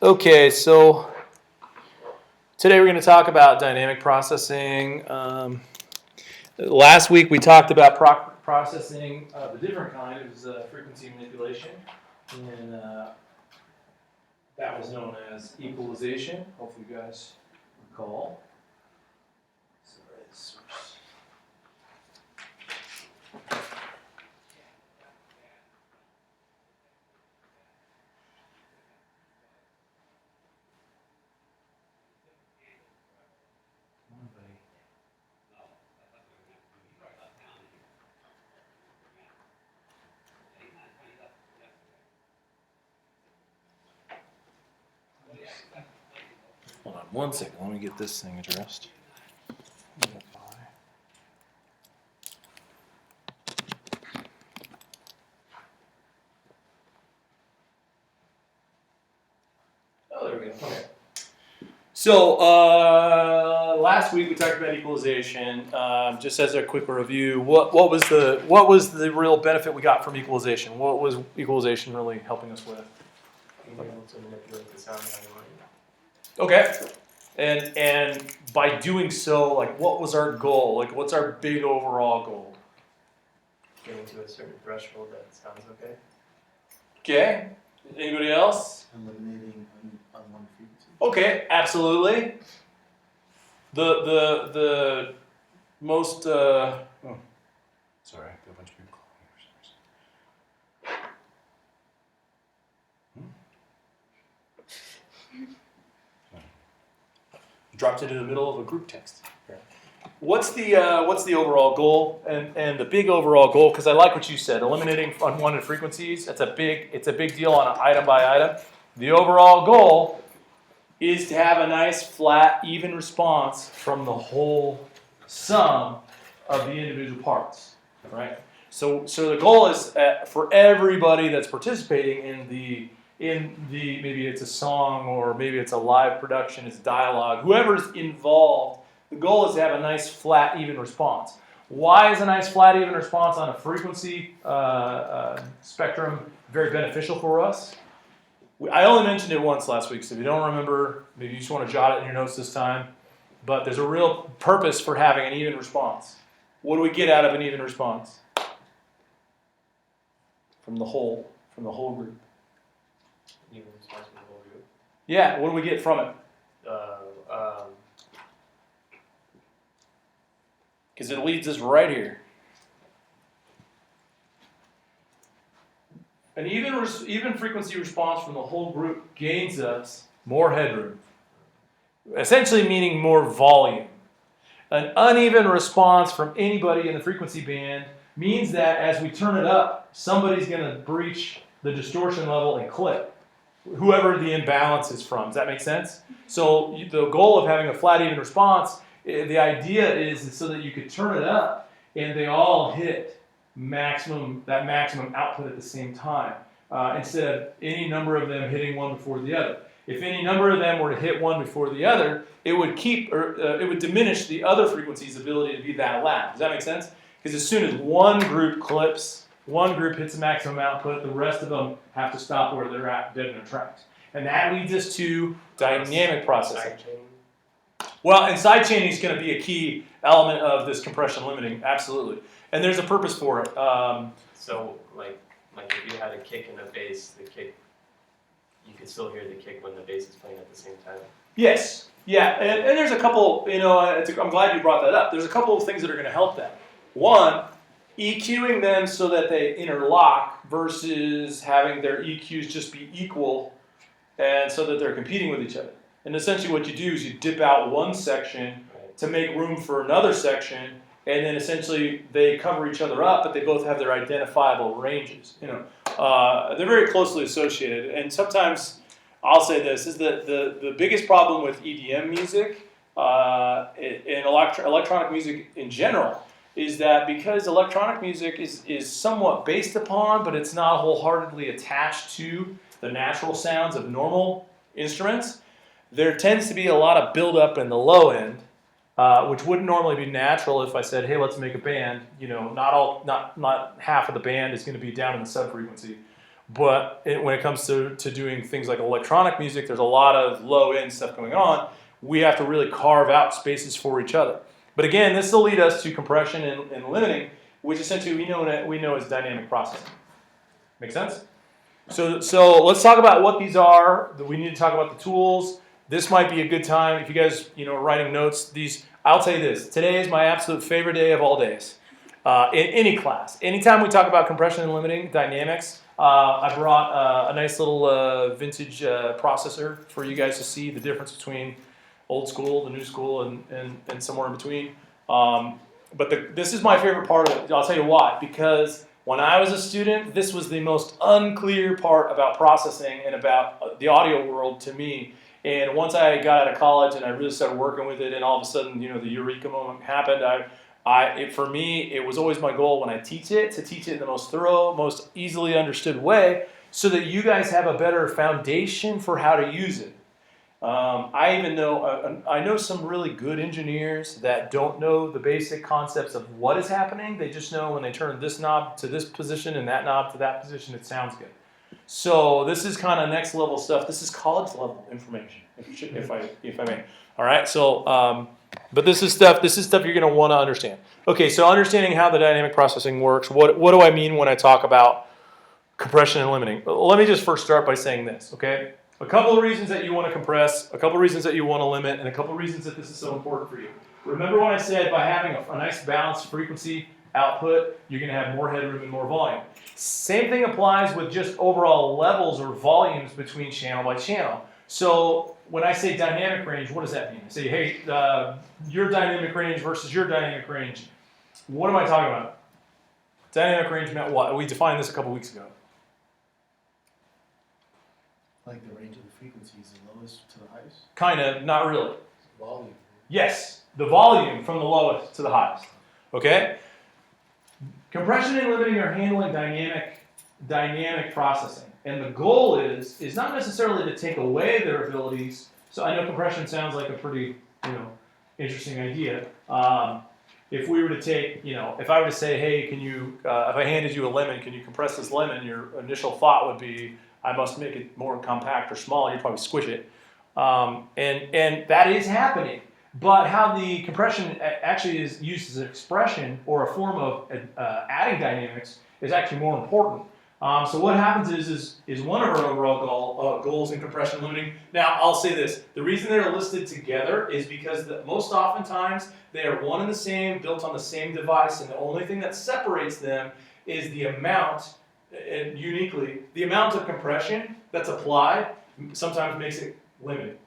Okay, so today we're going to talk about dynamic processing. Last week we talked about processing the different kind. It was frequency manipulation, and that was known as equalization. Hopefully you guys recall. Hold on 1 second. Let me get this thing addressed. Oh, there we go. Okay. So last week we talked about equalization. Just as a quick review, what was the real benefit we got from equalization? What was equalization really helping us with? Being able to manipulate the sound how you want. Okay. And by doing so, like, what was our goal? Like, what's our big overall goal? Getting to a certain threshold that sounds okay. Okay. Anybody else? Eliminating unwanted frequencies. Okay, absolutely. The most Sorry, I got a bunch of people calling me for some dropped it in the middle of a group text. What's the overall goal and the big overall goal? Because I like what you said, eliminating unwanted frequencies. It's a big deal on an item by item. The overall goal is to have a nice flat, even response from the whole sum of the individual parts. Right. So the goal is for everybody that's participating in the maybe it's a song or maybe it's a live production, it's dialogue, whoever's involved, the goal is to have a nice flat even response. Why is a nice flat even response on a frequency spectrum very beneficial for us? I only mentioned it once last week, so if you don't remember, maybe you just want to jot it in your notes this time, but there's a real purpose for having an even response. What do we get out of an even response? From the whole group. Even response from the whole group. Yeah, what do we get from it? Because it leads us right here. An even frequency response from the whole group gains us more headroom, essentially meaning more volume. An uneven response from anybody in the frequency band means that as we turn it up, somebody's going to breach the distortion level and clip, whoever the imbalance is from. Does that make sense? So the goal of having a flat even response, the idea is so that you could turn it up and they all hit maximum output at the same time, instead of any number of them hitting one before the other. If any number of them were to hit one before the other, it would diminish the other frequency's ability to be that loud. Does that make sense? Because as soon as one group clips, one group hits the maximum output, the rest of them have to stop where they're at, dead in their tracks. And that leads us to dynamic processing. Well, and sidechaining is going to be a key element of this compression limiting, absolutely. And there's a purpose for it. So, like if you had a kick in the bass, the kick, you could still hear the kick when the bass is playing at the same time. Yes, yeah, and there's a couple, I'm glad you brought that up. There's a couple of things that are going to help that. One, EQing them so that they interlock versus having their EQs just be equal and so that they're competing with each other. And essentially what you do is you dip out one section to make room for another section, and then essentially they cover each other up, but they both have their identifiable ranges. They're very closely associated. And sometimes, I'll say this, is that the biggest problem with EDM music and electronic music in general is that because electronic music is somewhat based upon, but it's not wholeheartedly attached to the natural sounds of normal instruments, there tends to be a lot of buildup in the low end, which wouldn't normally be natural if I said, hey, let's make a band. Not half of the band is going to be down in the subfrequency. But when it comes to doing things like electronic music, there's a lot of low-end stuff going on. We have to really carve out spaces for each other. But again, this will lead us to compression and limiting, which essentially we know as dynamic processing. Make sense? So let's talk about what these are. We need to talk about the tools. This might be a good time if you guys are writing notes. I'll tell you this. Today is my absolute favorite day of all days. In any class, anytime we talk about compression and limiting dynamics, I brought a nice little vintage processor for you guys to see the difference between old school, the new school, and somewhere in between. But this is my favorite part of it. I'll tell you why. Because when I was a student, this was the most unclear part about processing and about the audio world to me. And once I got out of college and I really started working with it, and all of a sudden, the eureka moment happened. For me, it was always my goal when I teach it to teach it in the most thorough, most easily understood way, so that you guys have a better foundation for how to use it. I know some really good engineers that don't know the basic concepts of what is happening. They just know when they turn this knob to this position and that knob to that position, it sounds good. So this is kind of next level stuff. This is college level information, if I may. All right. So, but this is stuff you're going to want to understand. Okay. So understanding how the dynamic processing works. What do I mean when I talk about compression and limiting? Let me just first start by saying this. Okay. A couple of reasons that you want to compress, a couple of reasons that you want to limit, and a couple of reasons that this is so important for you. Remember when I said by having a nice balanced frequency output, you're going to have more headroom and more volume. Same thing applies with just overall levels or volumes between channel by channel. So when I say dynamic range, what does that mean? I say, hey, your dynamic range versus your dynamic range. What am I talking about? Dynamic range meant what? We defined this a couple weeks ago. Like the range of the frequencies, the lowest to the highest? Kind of, not really. Volume. Yes, the volume from the lowest to the highest. Okay? Compression and limiting are handling dynamic processing. And the goal is not necessarily to take away their abilities. So I know compression sounds like a pretty, interesting idea. If we were to take, if I were to say, hey, can you, if I handed you a lemon, can you compress this lemon? Your initial thought would be, I must make it more compact or small. You'd probably squish it. And that is happening. But how the compression actually is used as an expression or a form of adding dynamics is actually more important. So what happens is one of our overall goals in compression limiting. Now, I'll say this. The reason they're listed together is because most oftentimes they are one and the same, built on the same device, and the only thing that separates them is the amount, and uniquely, the amount of compression that's applied sometimes makes it limited.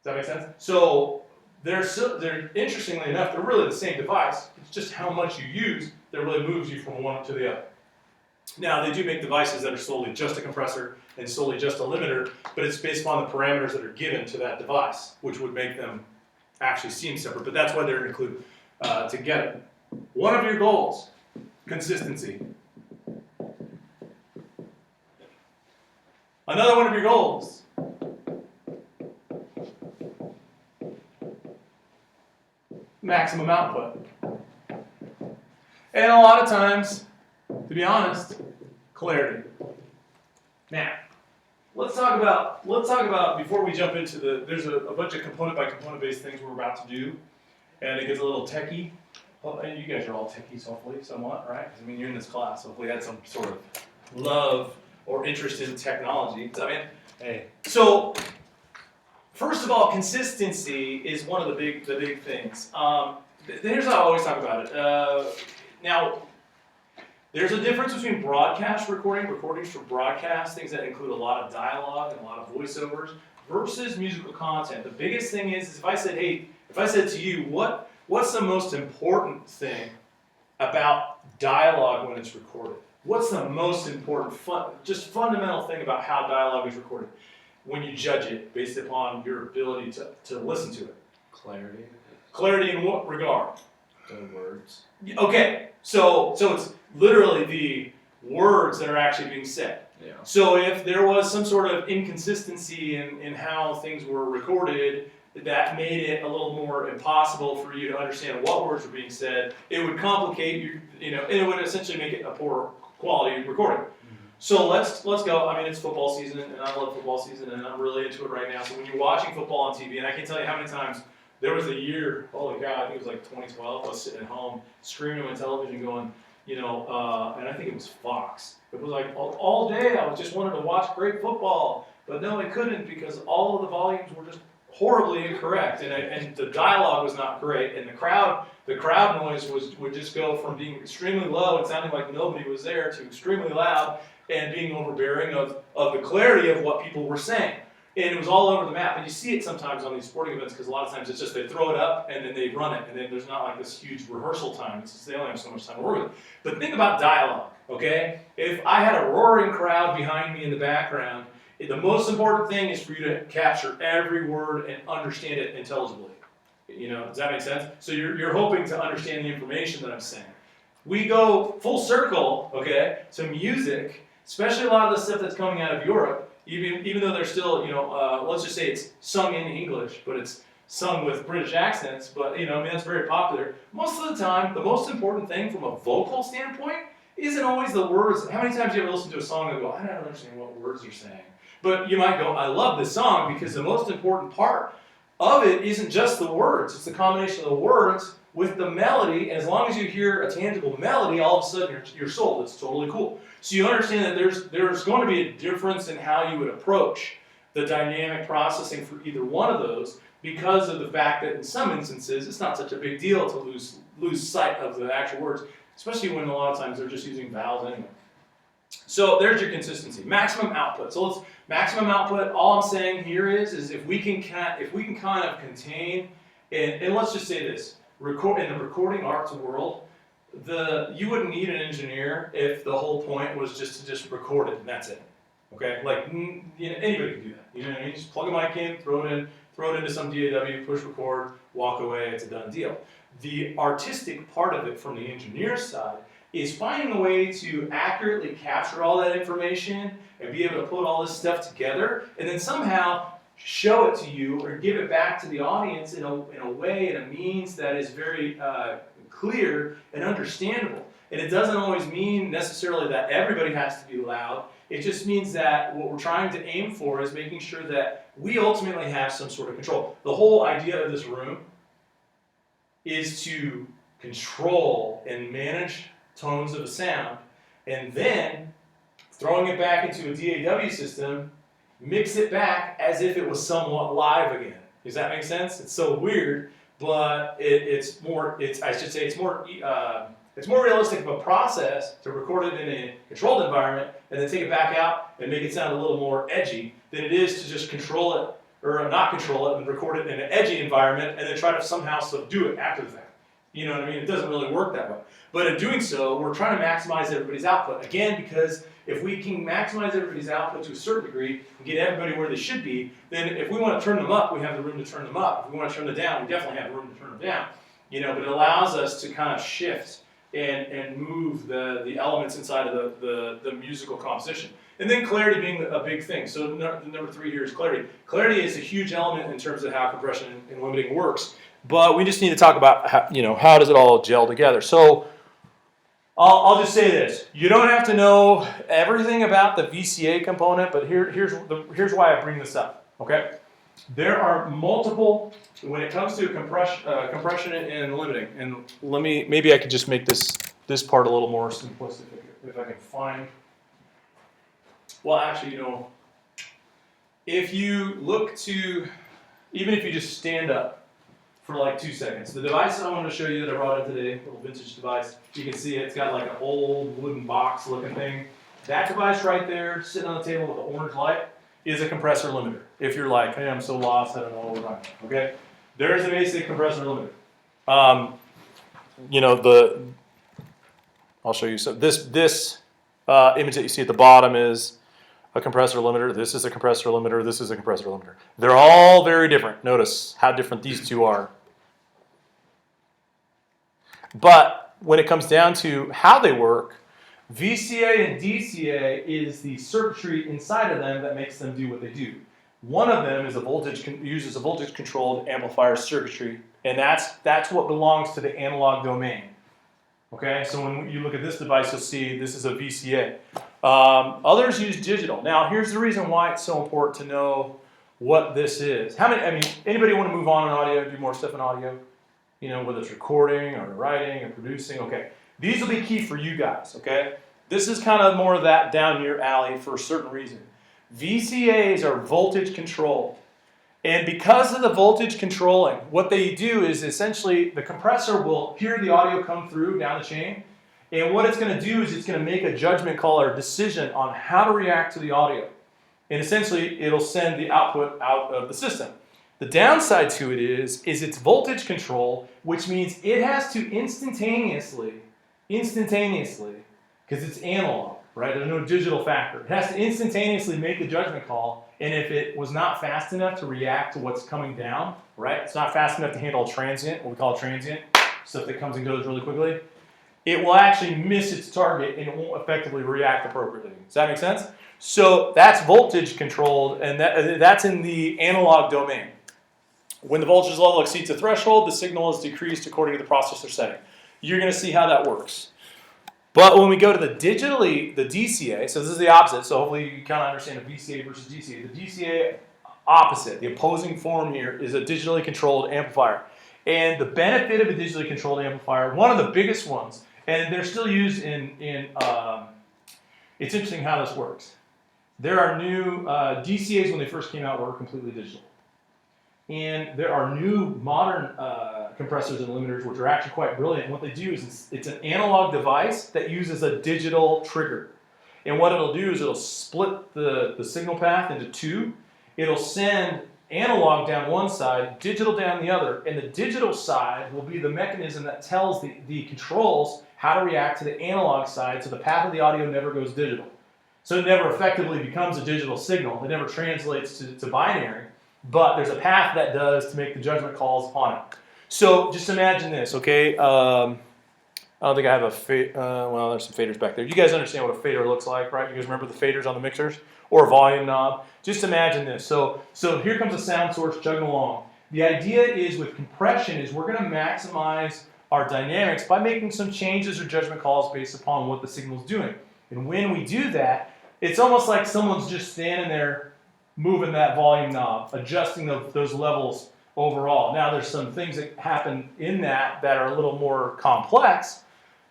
Does that make sense? So they're interestingly enough, they're really the same device. It's just how much you use that really moves you from one to the other. Now, they do make devices that are solely just a compressor and solely just a limiter, but it's based upon the parameters that are given to that device, which would make them actually seem separate, but that's why they're included together. One of your goals, consistency. Another one of your goals, maximum output. And a lot of times, to be honest, clarity. Now, let's talk about before we jump into there's a bunch of component by component based things we're about to do, and it gets a little techie. Well, and you guys are all techies, hopefully, somewhat, right? I mean, you're in this class, so hopefully you had some sort of love or interest in technology. Does that mean? Hey. So, first of all, consistency is one of the big things. Here's how I always talk about it. Now, there's a difference between broadcast recordings for broadcast, things that include a lot of dialogue and a lot of voiceovers, versus musical content. The biggest thing is if I said to you, what's the most important thing about dialogue when it's recorded? What's the most important, just fundamental thing about how dialogue is recorded when you judge it based upon your ability to listen to it? Clarity. Clarity in what regard? The words. Okay, so it's literally the words that are actually being said. Yeah. So if there was some sort of inconsistency in how things were recorded, that made it a little more impossible for you to understand what words were being said, it would complicate it would essentially make it a poor quality recording. Mm-hmm. So let's go. I mean, it's football season, and I love football season, and I'm really into it right now. So when you're watching football on TV, and I can tell you how many times there was a year, holy cow, I think it was like 2012, I was sitting at home screaming at my television going, and I think it was Fox. It was like all day I was just wanted to watch great football, but no, I couldn't because all of the volumes were just horribly incorrect, and the dialogue was not great, and the crowd noise would just go from being extremely low and sounding like nobody was there to extremely loud and being overbearing of the clarity of what people were saying. And it was all over the map. And you see it sometimes on these sporting events because a lot of times it's just they throw it up and then they run it. And then there's not like this huge rehearsal time. It's just they only have so much time to work with. But think about dialogue, okay? If I had a roaring crowd behind me in the background, the most important thing is for you to capture every word and understand it intelligibly. Does that make sense? So you're hoping to understand the information that I'm saying. We go full circle, okay, to music, especially a lot of the stuff that's coming out of Europe. Even though they're still, let's just say it's sung in English, but it's sung with British accents, but, that's very popular. Most of the time, the most important thing from a vocal standpoint isn't always the words. How many times do you ever listen to a song and go, I don't understand what words you're saying? But you might go, I love this song because the most important part of it isn't just the words. It's the combination of the words with the melody, and as long as you hear a tangible melody, all of a sudden you're sold. It's totally cool. So you understand that there's going to be a difference in how you would approach the dynamic processing for either one of those because of the fact that in some instances it's not such a big deal to lose sight of the actual words, especially when a lot of times they're just using vowels anyway. So there's your consistency. Maximum output. So let's maximum output. All I'm saying here is if we can kind of contain and let's just say this. In the recording arts world, you wouldn't need an engineer if the whole point was just to record it and that's it. Okay, like anybody can do that. You know what I mean? Just plug a mic in, throw it into some DAW, push record, walk away. It's a done deal. The artistic part of it from the engineer's side is finding a way to accurately capture all that information and be able to put all this stuff together, and then somehow show it to you or give it back to the audience in a way, in a means that is very clear and understandable. And it doesn't always mean necessarily that everybody has to be loud. It just means that what we're trying to aim for is making sure that we ultimately have some sort of control. The whole idea of this room is to control and manage tones of a sound, and then throwing it back into a DAW system, mix it back as if it was somewhat live again. Does that make sense? It's so weird, but it's more realistic of a process to record it in a controlled environment and then take it back out and make it sound a little more edgy than it is to just control it or not control it and record it in an edgy environment and then try to somehow subdue it after the fact. You know what I mean? It doesn't really work that way. But in doing so, we're trying to maximize everybody's output. Again, because if we can maximize everybody's output to a certain degree and get everybody where they should be, then if we want to turn them up, we have the room to turn them up. If we want to turn them down, we definitely have the room to turn them down. But it allows us to kind of shift and move the elements inside of the musical composition. And then clarity being a big thing. So number 3 here is clarity. Clarity is a huge element in terms of how compression and limiting works. But we just need to talk about how does it all gel together. So I'll just say this: you don't have to know everything about the VCA component, but here's why I bring this up. Okay, there are multiple when it comes to compression and limiting. And maybe I could just make this part a little more simplistic if I can find. Well, actually, if you look to, even if you just stand up for like 2 seconds. The device I want to show you that I brought in today, a little vintage device, you can see it's got like an old wooden box looking thing. That device right there, sitting on the table with the orange light, is a compressor limiter. If you're like, hey, I'm so lost, I don't know what we're talking about. Okay? There is a basic compressor limiter. I'll show you. So this image that you see at the bottom is a compressor limiter. This is a compressor limiter. This is a compressor limiter. They're all very different. Notice how different these two are. But when it comes down to how they work, VCA and DCA is the circuitry inside of them that makes them do what they do. One of them is uses a voltage-controlled amplifier circuitry, and that's what belongs to the analog domain. Okay, so when you look at this device, you'll see this is a VCA. Others use digital. Now, here's the reason why it's so important to know what this is. Anybody want to move on in audio, do more stuff in audio? You know, whether it's recording or writing or producing, okay. These will be key for you guys, okay? This is kind of more of that down your alley for a certain reason. VCAs are voltage controlled. And because of the voltage controlling, what they do is essentially the compressor will hear the audio come through down the chain. And what it's going to do is it's going to make a judgment call or a decision on how to react to the audio. And essentially, it'll send the output out of the system. The downside to it is it's voltage control, which means it has to instantaneously, because it's analog, right? There's no digital factor. It has to instantaneously make the judgment call, and if it was not fast enough to react to what's coming down, right? It's not fast enough to handle a transient, what we call a transient, stuff that comes and goes really quickly. It will actually miss its target and it won't effectively react appropriately. Does that make sense? So that's voltage controlled, and that's in the analog domain. When the voltage level exceeds a threshold, the signal is decreased according to the processor setting. You're going to see how that works. But when we go to the DCA, so this is the opposite, so hopefully you kind of understand the VCA versus DCA. The DCA opposite, the opposing form here, is a digitally controlled amplifier. And the benefit of a digitally controlled amplifier, one of the biggest ones, and they're still used it's interesting how this works. There are new DCAs when they first came out were completely digital. And there are new modern compressors and limiters which are actually quite brilliant. And what they do is it's an analog device that uses a digital trigger. And what it'll do is it'll split the signal path into two. It'll send analog down one side, digital down the other, and the digital side will be the mechanism that tells the controls how to react to the analog side so the path of the audio never goes digital. So it never effectively becomes a digital signal. It never translates to binary, but there's a path that does to make the judgment calls on it. So just imagine this, okay? I don't think I have a fader. Well, there's some faders back there. You guys understand what a fader looks like, right? You guys remember the faders on the mixers? Or a volume knob? Just imagine this. So here comes a sound source chugging along. The idea is with compression is we're going to maximize our dynamics by making some changes or judgment calls based upon what the signal's doing. And when we do that, it's almost like someone's just standing there moving that volume knob, adjusting those levels overall. Now there's some things that happen in that are a little more complex,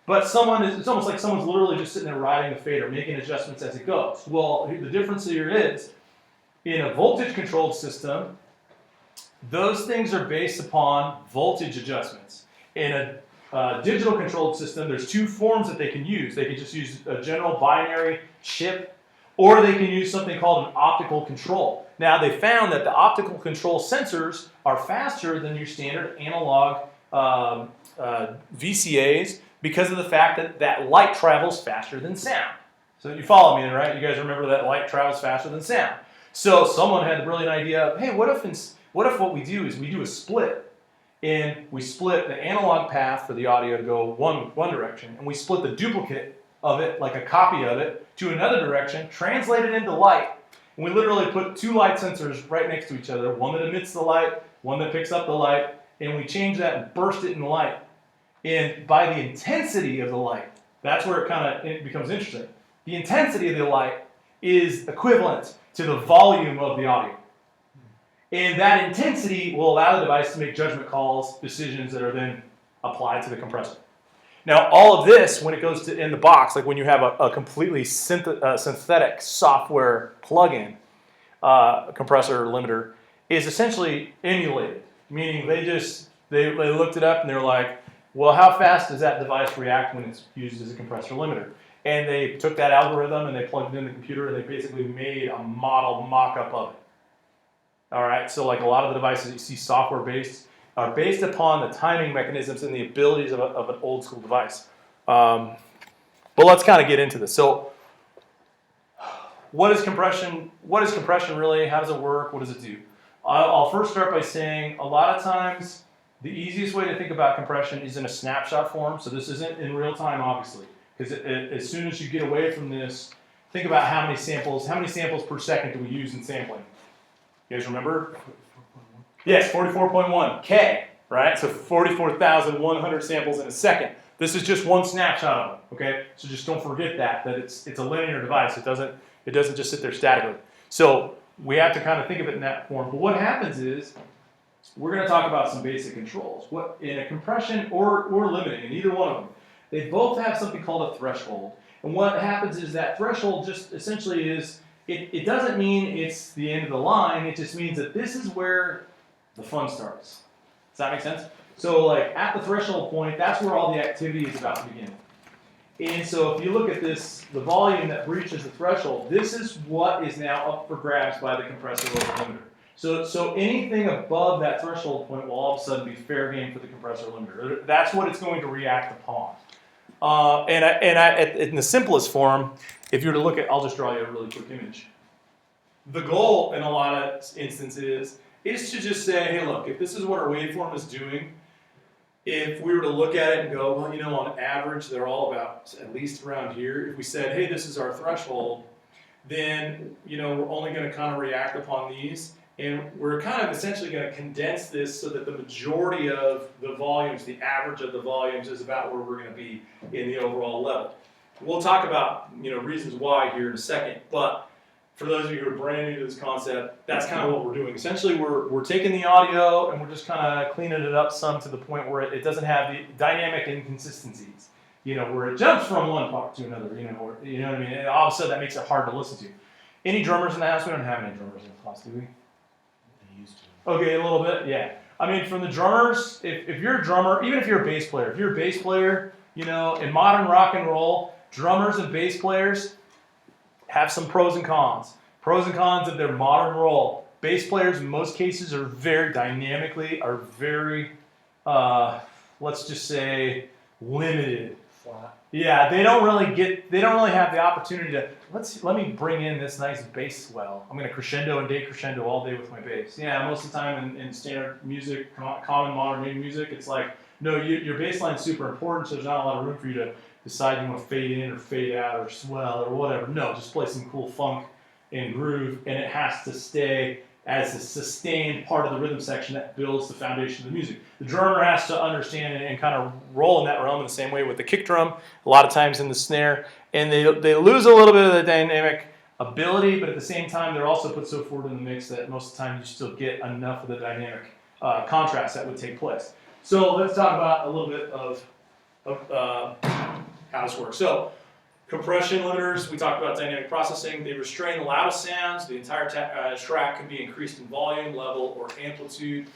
but it's almost like someone's literally just sitting there riding the fader, making adjustments as it goes. Well, the difference here is, in a voltage-controlled system, those things are based upon voltage adjustments. In a digital-controlled system, there's two forms that they can use. They can just use a general binary chip, or they can use something called an optical control. Now, they found that the optical control sensors are faster than your standard analog VCAs because of the fact that light travels faster than sound. So you follow me, right? You guys remember that light travels faster than sound. So someone had the brilliant idea of, hey, what if what we do is we do a split, and we split the analog path for the audio to go one direction, and we split the duplicate of it, like a copy of it, to another direction, translate it into light. And we literally put two light sensors right next to each other, one that emits the light, one that picks up the light, and we change that and burst it in light. And by the intensity of the light, that's where it becomes interesting. The intensity of the light is equivalent to the volume of the audio. And that intensity will allow the device to make judgment calls, decisions that are then applied to the compressor. Now, all of this, when it goes in the box, like when you have a completely synthetic software plugin, compressor or limiter, is essentially emulated. Meaning they looked it up and they're like, well, how fast does that device react when it's used as a compressor limiter? And they took that algorithm and they plugged it in the computer and they basically made a model mock-up of it. All right, so like a lot of the devices you see software-based are based upon the timing mechanisms and the abilities of an old school device. But let's kind of get into this. So what is compression? What is compression really? How does it work? What does it do? I'll first start by saying a lot of times the easiest way to think about compression is in a snapshot form. So this isn't in real time, obviously, because as soon as you get away from this, think about how many samples per second do we use in sampling? You guys remember? Yes, 44.1 K, right? So 44,100 samples in a second. This is just one snapshot of it, okay? So just don't forget that it's a linear device. It doesn't just sit there statically. So we have to kind of think of it in that form. But what happens is, we're going to talk about some basic controls. What in a compression or limiting, in either one of them, they both have something called a threshold. And what happens is that threshold just essentially is, it doesn't mean it's the end of the line, it just means that this is where the fun starts. Does that make sense? So like at the threshold point, that's where all the activity is about to begin. And so if you look at this, the volume that breaches the threshold, this is what is now up for grabs by the compressor or the limiter. So anything above that threshold point will all of a sudden be fair game for the compressor limiter. That's what it's going to react upon. In the simplest form, if you were to look at, I'll just draw you a really quick image. The goal in a lot of instances is to just say, hey, look, if this is what our waveform is doing, if we were to look at it and go, well, you know, on average, they're all about at least around here. If we said, hey, this is our threshold, then, you know, we're only going to kind of react upon these. And we're kind of essentially going to condense this so that the majority of the volumes, the average of the volumes, is about where we're going to be in the overall level. We'll talk about, you know, reasons why here in a second, but for those of you who are brand new to this concept, that's kind of what we're doing. Essentially, we're taking the audio and we're just kind of cleaning it up some to the point where it doesn't have the dynamic inconsistencies, you know, where it jumps from one part to another, you know, or, you know what I mean? And all of a sudden, that makes it hard to listen to. Any drummers in the house? We don't have any drummers in the class, do we? Okay, a little bit, yeah. I mean, from the drummers, if you're a drummer, even if you're a bass player, if you're a bass player, you know, in modern rock and roll, drummers and bass players have some pros and cons. Pros and cons of their modern role. Bass players, in most cases, are very let's just say, limited. Flat. Yeah, they don't really have the opportunity to, let me bring in this nice bass swell. I'm going to crescendo and decrescendo all day with my bass. Yeah, most of the time in standard music, common modern music, it's like, no, your bass line's super important, so there's not a lot of room for you to decide you want to fade in or fade out or swell or whatever. No, just play some cool funk and groove, and it has to stay as a sustained part of the rhythm section that builds the foundation of the music. The drummer has to understand and kind of roll in that realm in the same way with the kick drum, a lot of times in the snare, and they lose a little bit of the dynamic ability, but at the same time they're also put so forward in the mix that most of the time you still get enough of the dynamic contrast that would take place. So let's talk about a little bit of how this works. So compression limiters, we talked about dynamic processing. They restrain the loudest sounds. The entire track can be increased in volume, level, or amplitude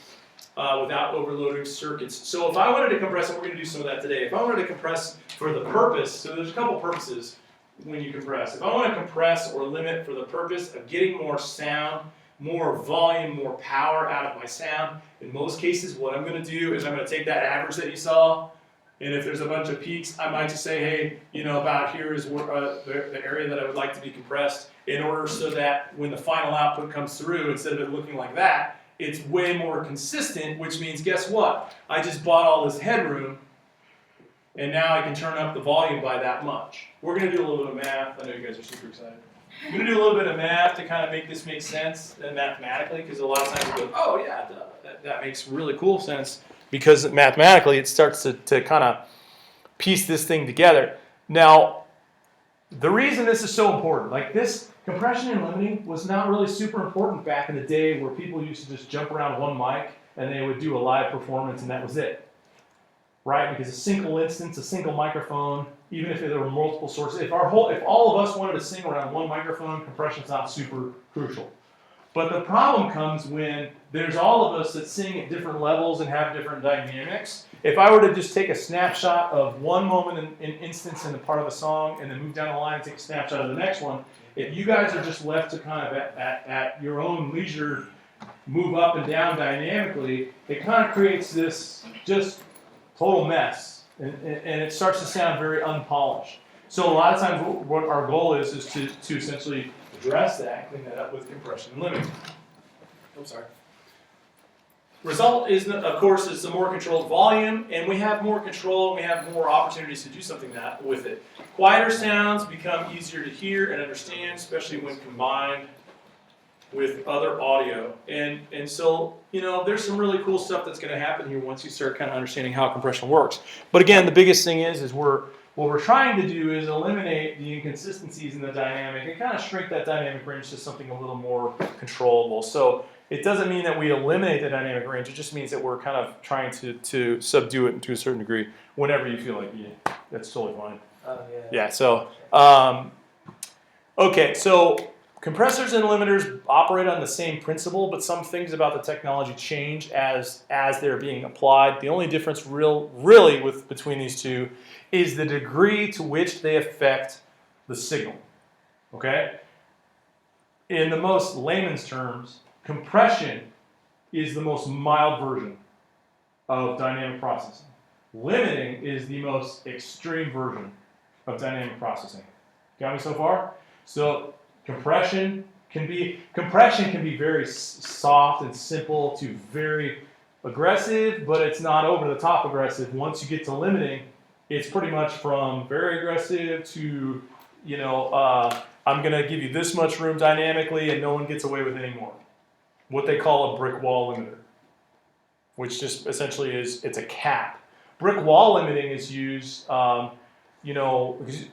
without overloading circuits. So if I wanted to compress, and we're going to do some of that today, if I wanted to compress for the purpose, so there's a couple purposes when you compress. If I want to compress or limit for the purpose of getting more sound, more volume, more power out of my sound, in most cases what I'm going to do is I'm going to take that average that you saw, and if there's a bunch of peaks, I might just say, hey, you know, about here is where, the area that I would like to be compressed, in order so that when the final output comes through, instead of it looking like that, it's way more consistent, which means, guess what? I just bought all this headroom, and now I can turn up the volume by that much. We're going to do a little bit of math. I know you guys are super excited. We're going to do a little bit of math to kind of make this make sense mathematically, because a lot of times we go, oh yeah, that makes really cool sense. Because mathematically, it starts to kind of piece this thing together. Now, the reason this is so important, like this compression and limiting was not really super important back in the day where people used to just jump around one mic and they would do a live performance and that was it. Right? Because a single instance, a single microphone, even if there were multiple sources, if all of us wanted to sing around one microphone, compression's not super crucial. But the problem comes when there's all of us that sing at different levels and have different dynamics. If I were to just take a snapshot of one moment in instance in a part of a song and then move down the line and take a snapshot of the next one, if you guys are just left to kind of at your own leisure move up and down dynamically, it kind of creates this just total mess. And it starts to sound very unpolished. So a lot of times what our goal is to essentially address that, clean that up with compression and limiting. I'm sorry. Result is, of course, is a more controlled volume, and we have more control, and we have more opportunities to do something with it. Quieter sounds become easier to hear and understand, especially when combined with other audio. And so, you know, there's some really cool stuff that's going to happen here once you start kind of understanding how compression works. But again, the biggest thing is what we're trying to do is eliminate the inconsistencies in the dynamic and kind of shrink that dynamic range to something a little more controllable. So it doesn't mean that we eliminate the dynamic range. It just means that we're kind of trying to subdue it to a certain degree whenever you feel like, yeah, that's totally fine. Oh, yeah. Yeah, so, okay, so compressors and limiters operate on the same principle, but some things about the technology change as they're being applied. The only difference really between these two is the degree to which they affect the signal, okay? In the most layman's terms, compression is the most mild version of dynamic processing. Limiting is the most extreme version of dynamic processing. Got me so far? So compression can be very soft and simple to very aggressive, but it's not over the top aggressive. Once you get to limiting, it's pretty much from very aggressive to, you know, I'm going to give you this much room dynamically and no one gets away with any more. What they call a brick wall limiter, which just essentially it's a cap. Brick wall limiting is used, you know, because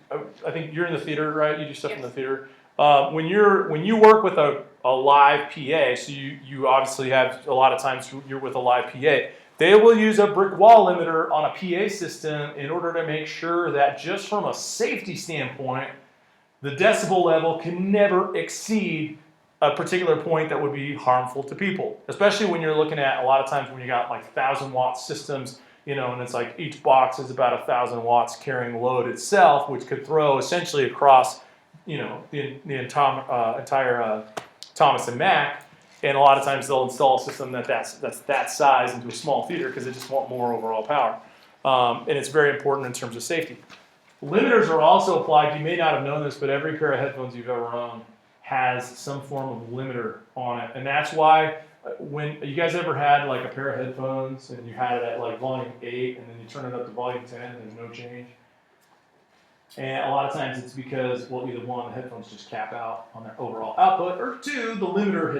I think you're in the theater, right? You do stuff in the theater. When you work with a live PA, so you obviously have a lot of times you're with a live PA. They will use a brick wall limiter on a PA system in order to make sure that just from a safety standpoint, the decibel level can never exceed a particular point that would be harmful to people. Especially when you're looking at a lot of times when you got like 1,000-watt systems, you know, and it's like each box is about 1,000 watts carrying load itself, which could throw essentially across, you know, the entire Thomas and Mack. And a lot of times they'll install a system that's that size into a small theater because they just want more overall power. And it's very important in terms of safety. Limiters are also applied. You may not have known this, but every pair of headphones you've ever owned has some form of limiter on it. And that's why when you guys ever had like a pair of headphones and you had it at like volume 8 and then you turn it up to volume 10 and there's no change. And a lot of times it's because, well, either one, the headphones just cap out on their overall output, or two, the limiter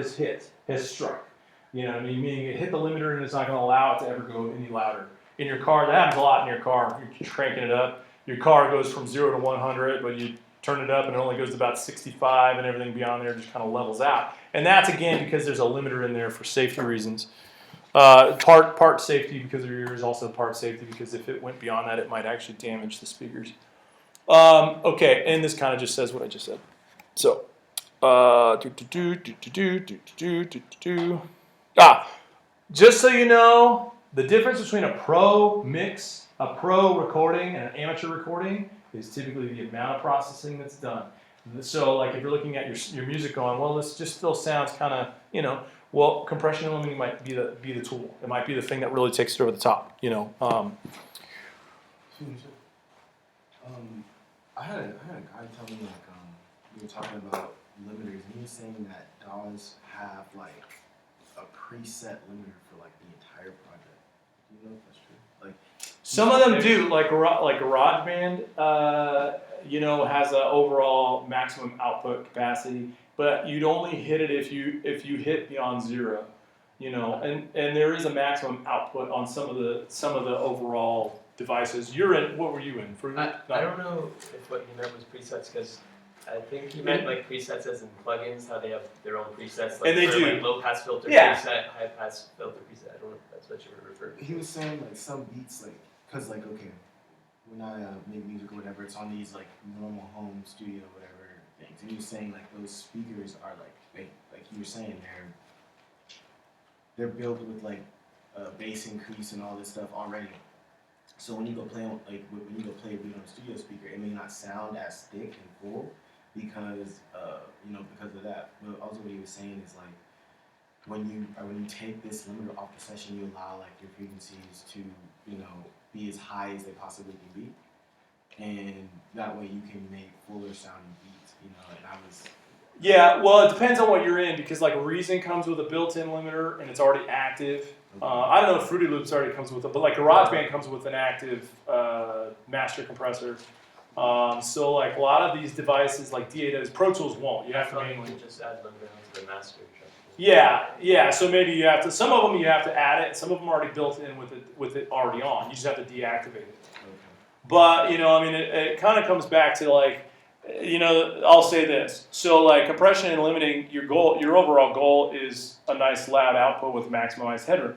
has struck. You know what I mean? Meaning it hit the limiter and it's not going to allow it to ever go any louder. In your car, that happens a lot in your car. You're cranking it up. Your car goes from 0 to 100, but you turn it up and it only goes to about 65 and everything beyond there just kind of levels out. And that's, again, because there's a limiter in there for safety reasons. Part safety because of your ears, also part safety because if it went beyond that, it might actually damage the speakers. Okay, and this kind of just says what I just said. So, just so you know, the difference between a pro mix, a pro recording, and an amateur recording is typically the amount of processing that's done. So, like if you're looking at your music going, well, this just still sounds kind of, you know, well, compression and limiting might be the tool. It might be the thing that really takes it over the top, you know. I had a guy tell me like we were talking about limiters, and he was saying that DAWs have like a preset limiter for like the entire project. Do you know if that's true? Like some of them do, like GarageBand, you know, has an overall maximum output capacity, but you'd only hit it if you hit beyond 0, you know, and there is a maximum output on some of the overall devices. You're in. What were you in? I don't know if what you meant was presets because I think he meant like presets as in plugins, how they have their own presets. Like and they for, do. Like low pass filter Yeah. preset, high pass filter preset. I don't know if that's what you were referring to. he was saying like some beats like, cause like okay, when I make music or whatever, it's on these like normal home studio whatever things. And he was saying like those speakers are like you were saying they're built with like a bass increase and all this stuff already. So when you go play on, like when you go play a beat on a studio speaker, it may not sound as thick and full because because of that. But also what he was saying is like when you take this limiter off the session, you allow like your frequencies to be as high as they possibly can be, and that way you can make fuller sounding beats. And I was. Yeah, well, it depends on what you're in because like Reason comes with a built-in limiter and it's already active. I don't know if Fruity Loops already comes with it, but like GarageBand comes with an active master compressor. So like a lot of these devices, like DA does, Pro Tools won't. You have to manually. You just add limiter onto the master. Yeah. So maybe you have to. Some of them you have to add it. Some of them are already built in with it already on. You just have to deactivate it. But I mean, it kind of comes back to like, I'll say this. So like compression and limiting, your overall goal is a nice loud output with maximized headroom.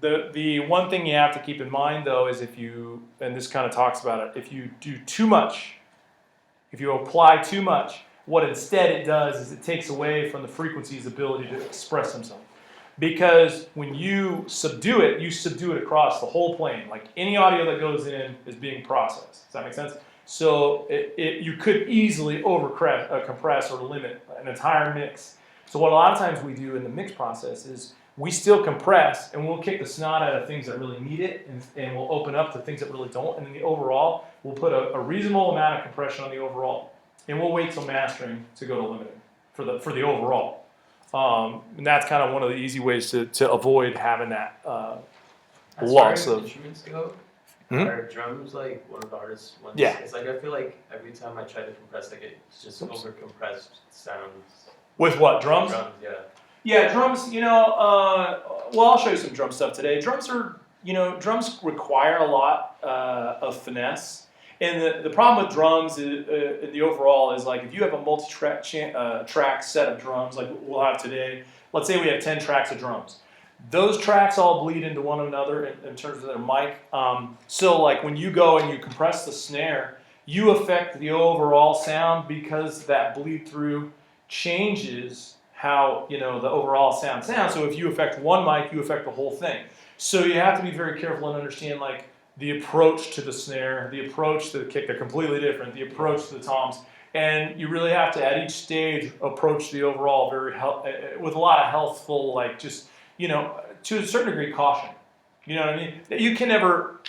The one thing you have to keep in mind though is and this kind of talks about it, if you do too much, if you apply too much, what instead it does is it takes away from the frequency's ability to express themselves. Because when you subdue it across the whole plane. Like any audio that goes in is being processed. Does that make sense? So you could easily compress or limit an entire mix. So what a lot of times we do in the mix process is we still compress and we'll kick the snot out of things that really need it and we'll open up to things that really don't. And in the overall, we'll put a reasonable amount of compression on the overall. And we'll wait till mastering to go to limiting for the overall. And that's kind of one of the easy ways to avoid having that loss of instruments go. Hmm? Are drums like one of the hardest ones? Yeah. It's like I feel like every time I try to compress, like it's just over compressed sounds. With what, drums? Drums, yeah. Yeah, drums. Well, I'll show you some drum stuff today. Drums drums require a lot of finesse. And the problem with drums in the overall is like if you have a multi-track track set of drums like we'll have today, let's say we have 10 tracks of drums. Those tracks all bleed into one another in terms of their mic. So like when you go and you compress the snare, you affect the overall sound because that bleed through changes how the overall sound sounds. So if you affect one mic, you affect the whole thing. So you have to be very careful and understand like the approach to the snare, the approach to the kick, they're completely different, the approach to the toms. And you really have to, at each stage, approach the overall with a lot of healthful, like just, to a certain degree, caution. You know what I mean? You can never,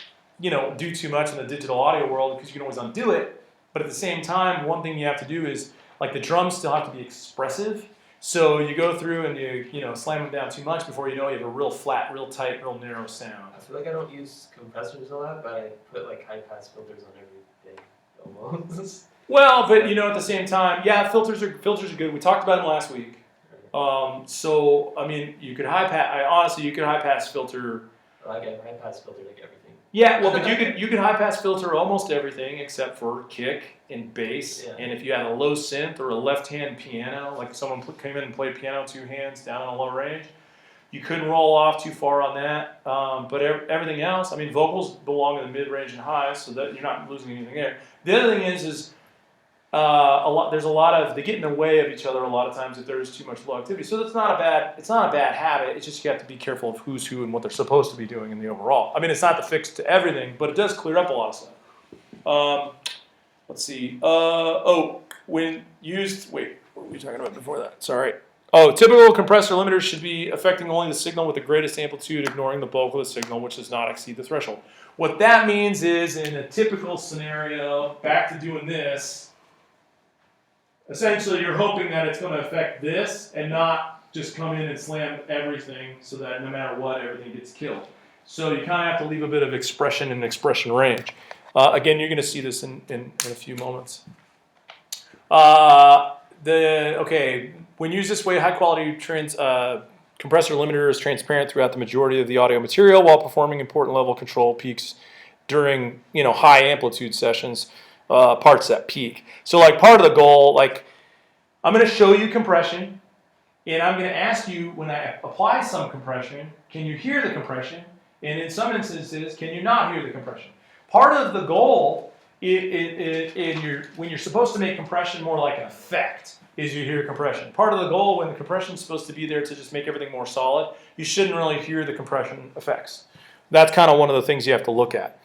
do too much in the digital audio world because you can always undo it. But at the same time, one thing you have to do is, like the drums still have to be expressive. So you go through and you slam them down too much before you know you have a real flat, real tight, real narrow sound. I feel like I don't use compressors a lot, but I put like high pass filters on everything almost. Well, but at the same time, yeah, filters are good. We talked about them last week. So I mean, you could high pass. Honestly, you could high pass filter. Like a high pass filter, like everything. Yeah, well, but you could high pass filter almost everything except for kick and bass. Yeah. And if you had a low synth or a left hand piano, like someone came in and played piano two hands down in a low range, you couldn't roll off too far on that. But everything else, I mean, vocals belong in the mid range and high, so that you're not losing anything there. The other thing is there's a lot of they get in the way of each other a lot of times if there's too much low activity. So that's not a bad habit. It's just you have to be careful of who's who and what they're supposed to be doing in the overall. I mean, it's not the fix to everything, but it does clear up a lot of stuff. Let's see. When used, wait, what were we talking about before that? Sorry. Typical compressor limiters should be affecting only the signal with the greatest amplitude, ignoring the bulk of the signal, which does not exceed the threshold. What that means is, in a typical scenario, back to doing this. Essentially, you're hoping that it's going to affect this and not just come in and slam everything so that no matter what, everything gets killed. So you kind of have to leave a bit of expression and expression range. Again, you're going to see this in a few moments. When used this way, high-quality compressor limiter is transparent throughout the majority of the audio material while performing important level control peaks during high amplitude sessions. Parts that peak. So like part of the goal, like I'm going to show you compression and I'm going to ask you when I apply some compression, can you hear the compression? And in some instances, can you not hear the compression? Part of the goal when you're supposed to make compression more like an effect is you hear compression. Part of the goal when the compression is supposed to be there to just make everything more solid, you shouldn't really hear the compression effects. That's kind of one of the things you have to look at.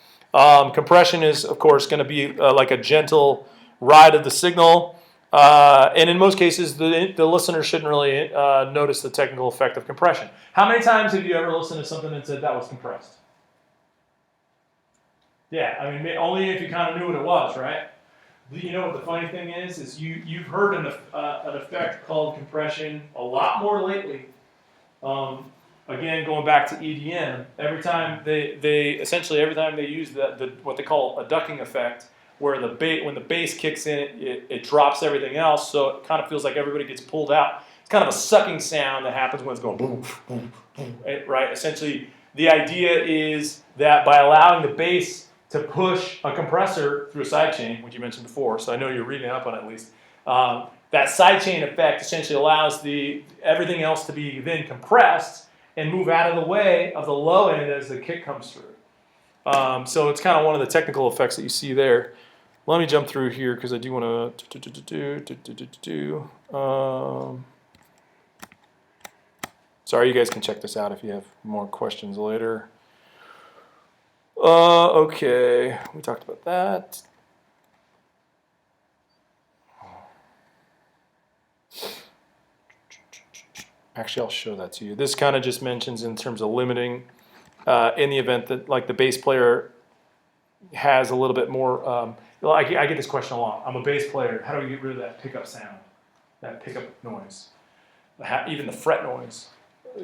Compression is, of course, going to be like a gentle ride of the signal. And in most cases, the listener shouldn't really notice the technical effect of compression. How many times have you ever listened to something and said that was compressed? Yeah, I mean, only if you kind of knew what it was, right? You know what the funny thing is you've heard an effect called compression a lot more lately. Again, going back to EDM, every time they use the what they call a ducking effect, where when the bass kicks in, it drops everything else, so it kind of feels like everybody gets pulled out. It's kind of a sucking sound that happens when it's going boom, boom, boom, right? Essentially, the idea is that by allowing the bass to push a compressor through a sidechain, which you mentioned before, so I know you're reading up on it at least, that sidechain effect essentially allows everything else to be then compressed and move out of the way of the low end as the kick comes through. So it's kind of one of the technical effects that you see there. Let me jump through here because I do want to. Sorry, you guys can check this out if you have more questions later. Okay, we talked about that. Actually, I'll show that to you. This kind of just mentions in terms of limiting in the event that like the bass player has a little bit more. I get this question a lot. I'm a bass player. How do we get rid of that pickup sound, that pickup noise, even the fret noise?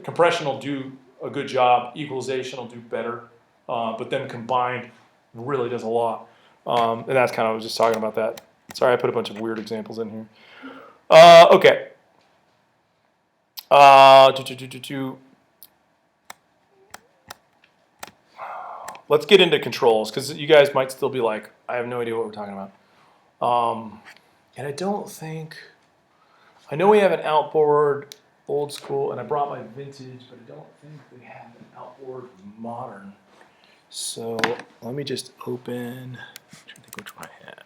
Compression will do a good job. Equalization will do better. But them combined really does a lot. And that's kind of, I was just talking about that. Sorry, I put a bunch of weird examples in here. Okay. Let's get into controls, because you guys might still be like, I have no idea what we're talking about. And I don't think, I know we have an outboard old school, and I brought my vintage, but I don't think we have an outboard modern. So let me just open, I'm trying to think which one I have.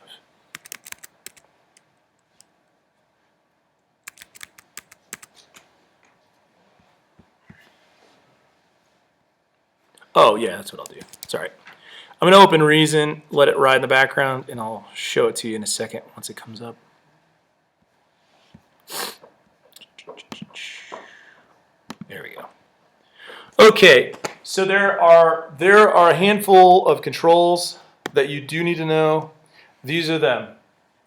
Oh yeah, that's what I'll do. Sorry. I'm gonna open Reason, let it ride in the background, and I'll show it to you in a second once it comes up. There we go. Okay, so there are a handful of controls that you do need to know. These are them.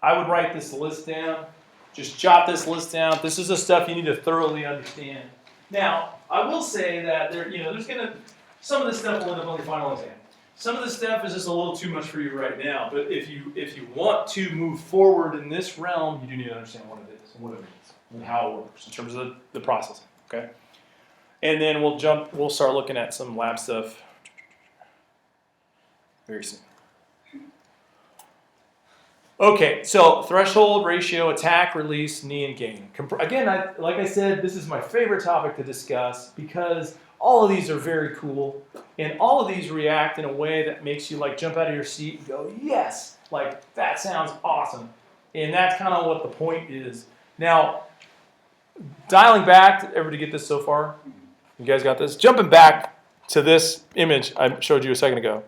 I would write this list down. Just jot this list down. This is the stuff you need to thoroughly understand. Now, I will say that some of this stuff will end up on the final exam. Some of this stuff is just a little too much for you right now. But if you want to move forward in this realm, you do need to understand what it is and what it means and how it works in terms of the processing. Okay. And then we'll start looking at some lab stuff very soon. Okay, so threshold, ratio, attack, release, knee, and gain. Again, like I said, this is my favorite topic to discuss because all of these are very cool, and all of these react in a way that makes you like jump out of your seat and go, yes, like that sounds awesome. And that's kind of what the point is. Now, dialing back, everybody get this so far? You guys got this? Jumping back to this image I showed you a second ago.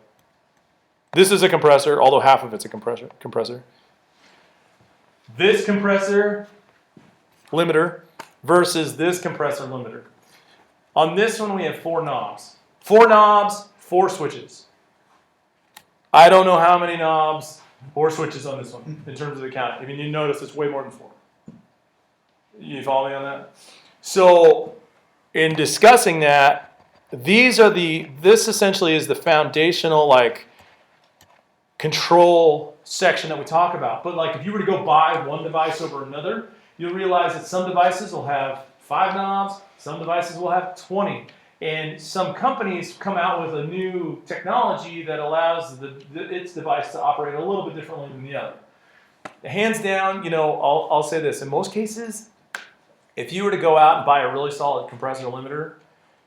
This is a compressor, although half of it's a compressor. This compressor limiter versus this compressor limiter. On this one, we have 4 knobs. 4 knobs, 4 switches. I don't know how many knobs or switches on this one in terms of the count. I mean, you notice it's way more than 4. You follow me on that? So, in discussing that, this essentially is the foundational, like, control section that we talk about. But like if you were to go buy one device over another, you'll realize that some devices will have 5 knobs, some devices will have 20. And some companies come out with a new technology that allows its device to operate a little bit differently than the other. Hands down, I'll say this. In most cases, if you were to go out and buy a really solid compressor limiter,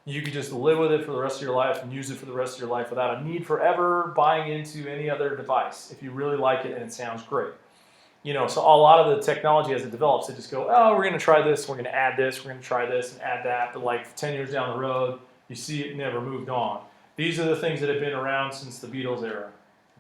you could just live with it for the rest of your life and use it for the rest of your life without a need for ever buying into any other device if you really like it and it sounds great. So a lot of the technology as it develops, they just go, oh, we're going to try this, we're going to add this, we're going to try this and add that. But like 10 years down the road, you see it never moved on. These are the things that have been around since the Beatles era.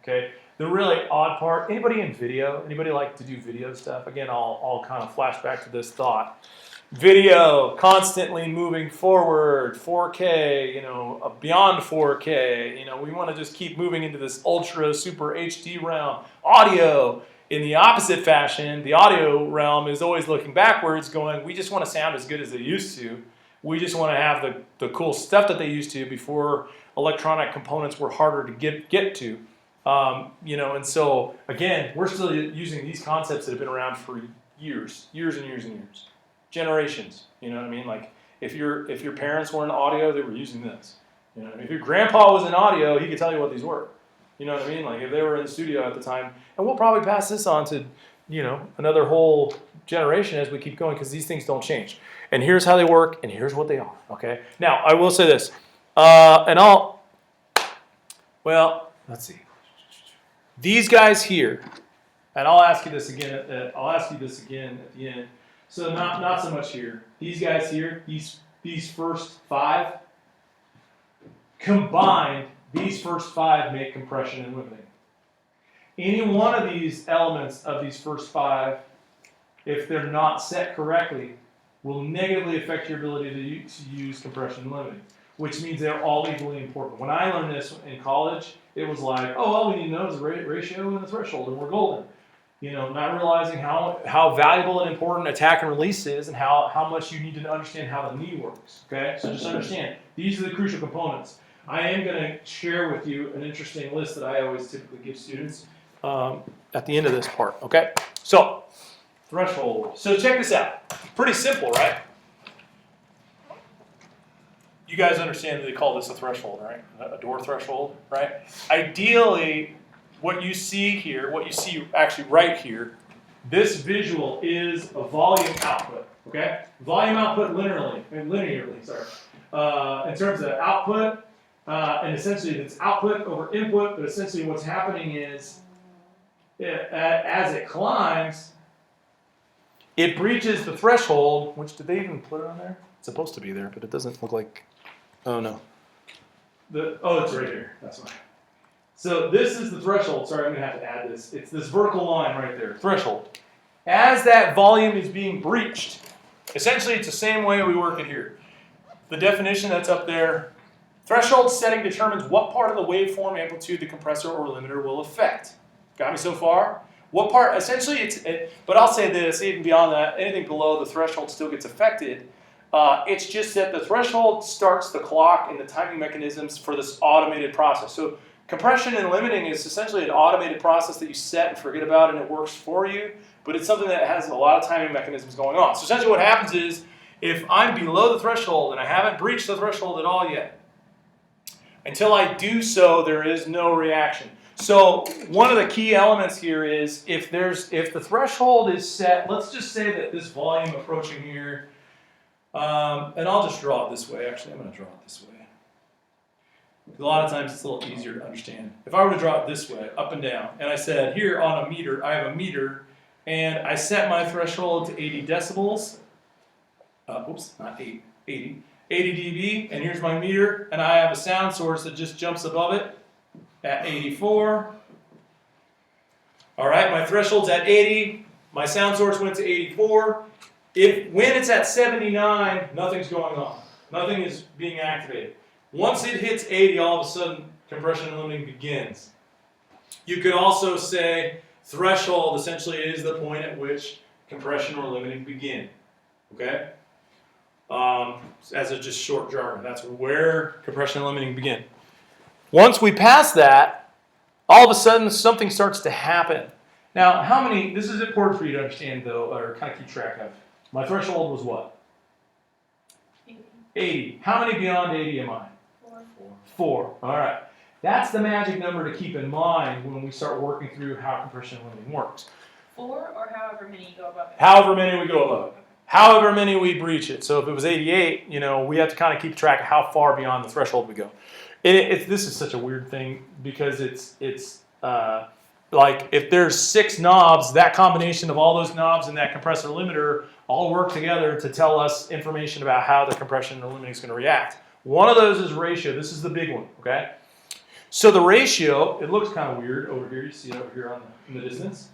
Okay. The really odd part, anybody in video? Anybody like to do video stuff? Again, I'll kind of flash back to this thought. Video, constantly moving forward, 4K, beyond 4K. We want to just keep moving into this ultra super HD realm. Audio, in the opposite fashion, the audio realm is always looking backwards, going, we just want to sound as good as they used to. We just want to have the cool stuff that they used to before electronic components were harder to get to. You know, and so again, we're still using these concepts that have been around for years and years and years, generations. You know what I mean? Like if your parents were in audio, they were using this. You know, if your grandpa was in audio, he could tell you what these were. You know what I mean? Like if they were in the studio at the time, and we'll probably pass this on to, you know, another whole generation as we keep going, because these things don't change. And here's how they work, and here's what they are. Okay. Now I will say this, let's see. These guys here, and I'll ask you this again. At the end. So not so much here. These guys here, these first 5 combined, these first 5 make compression and limiting. Any one of these elements of these first 5, if they're not set correctly, will negatively affect your ability to use compression and limiting, which means they're all equally important. When I learned this in college, it was like, oh, all we need to know is the ratio and the threshold, and we're golden. You know, not realizing how valuable and important attack and release is, and how much you need to understand how the knee works. Okay, so just understand these are the crucial components. I am going to share with you an interesting list that I always typically give students at the end of this part. Okay, so threshold. So check this out. Pretty simple, right? You guys understand that they call this a threshold, right? A door threshold, right? Ideally, what you see here, what you see actually right here, this visual is a volume output, okay? Volume output linearly, in terms of output, and essentially it's output over input, but essentially what's happening is, as it climbs, it breaches the threshold, which, did they even put it on there? It's supposed to be there, but it doesn't look like, oh no. It's right here, that's fine. So this is the threshold. Sorry, I'm going to have to add this. It's this vertical line right there, threshold. As that volume is being breached, essentially it's the same way we work it here. The definition that's up there, threshold setting determines what part of the waveform amplitude the compressor or limiter will affect. Got me so far? What part, essentially, but I'll say this, even beyond that, anything below the threshold still gets affected. It's just that the threshold starts the clock and the timing mechanisms for this automated process. So compression and limiting is essentially an automated process that you set and forget about, and it works for you, but it's something that has a lot of timing mechanisms going on. So essentially what happens is, if I'm below the threshold and I haven't breached the threshold at all yet, until I do so, there is no reaction. So one of the key elements here is, if the threshold is set, let's just say that this volume approaching here, and I'll just draw it this way. Actually, I'm going to draw it this way. A lot of times it's a little easier to understand. If I were to draw it this way, up and down, and I said here on a meter, I have a meter, and I set my threshold to 80 decibels. Not 80. 80 dB, and here's my meter, and I have a sound source that just jumps above it at 84. All right, my threshold's at 80. My sound source went to 84. When it's at 79, nothing's going on. Nothing is being activated. Once it hits 80, all of a sudden, compression and limiting begins. You could also say threshold essentially is the point at which compression or limiting begin. Okay? As a just short jargon, that's where compression and limiting begin. Once we pass that, all of a sudden something starts to happen. Now, this is important for you to understand though, or kind of keep track of. My threshold was what? 80. How many beyond 80 am I? 4. All right. That's the magic number to keep in mind when we start working through how compression and limiting works. 4 or however many you go above it? However many we go above it. However many we breach it. So if it was 88, we have to kind of keep track of how far beyond the threshold we go. This is such a weird thing because it's like if there's 6 knobs, that combination of all those knobs and that compressor limiter all work together to tell us information about how the compression or limiting is going to react. One of those is ratio. This is the big one, okay? So the ratio, it looks kind of weird over here. You see it over here in the distance.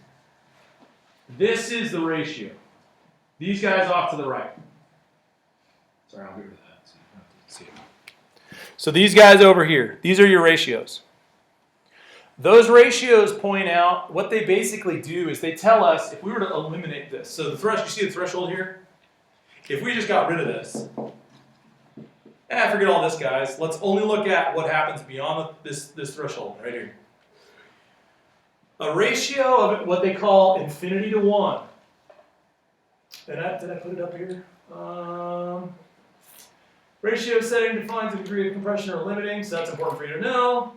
This is the ratio. These guys off to the right. Sorry, I'll get rid of that so you don't have to see it. So these guys over here, these are your ratios. Those ratios point out, what they basically do is they tell us if we were to eliminate this. So you see the threshold here? If we just got rid of this, forget all this, guys. Let's only look at what happens beyond this threshold right here. a ratio of what they call infinity to 1. Did I put it up here? Ratio setting defines the degree of compression or limiting, so that's important for you to know.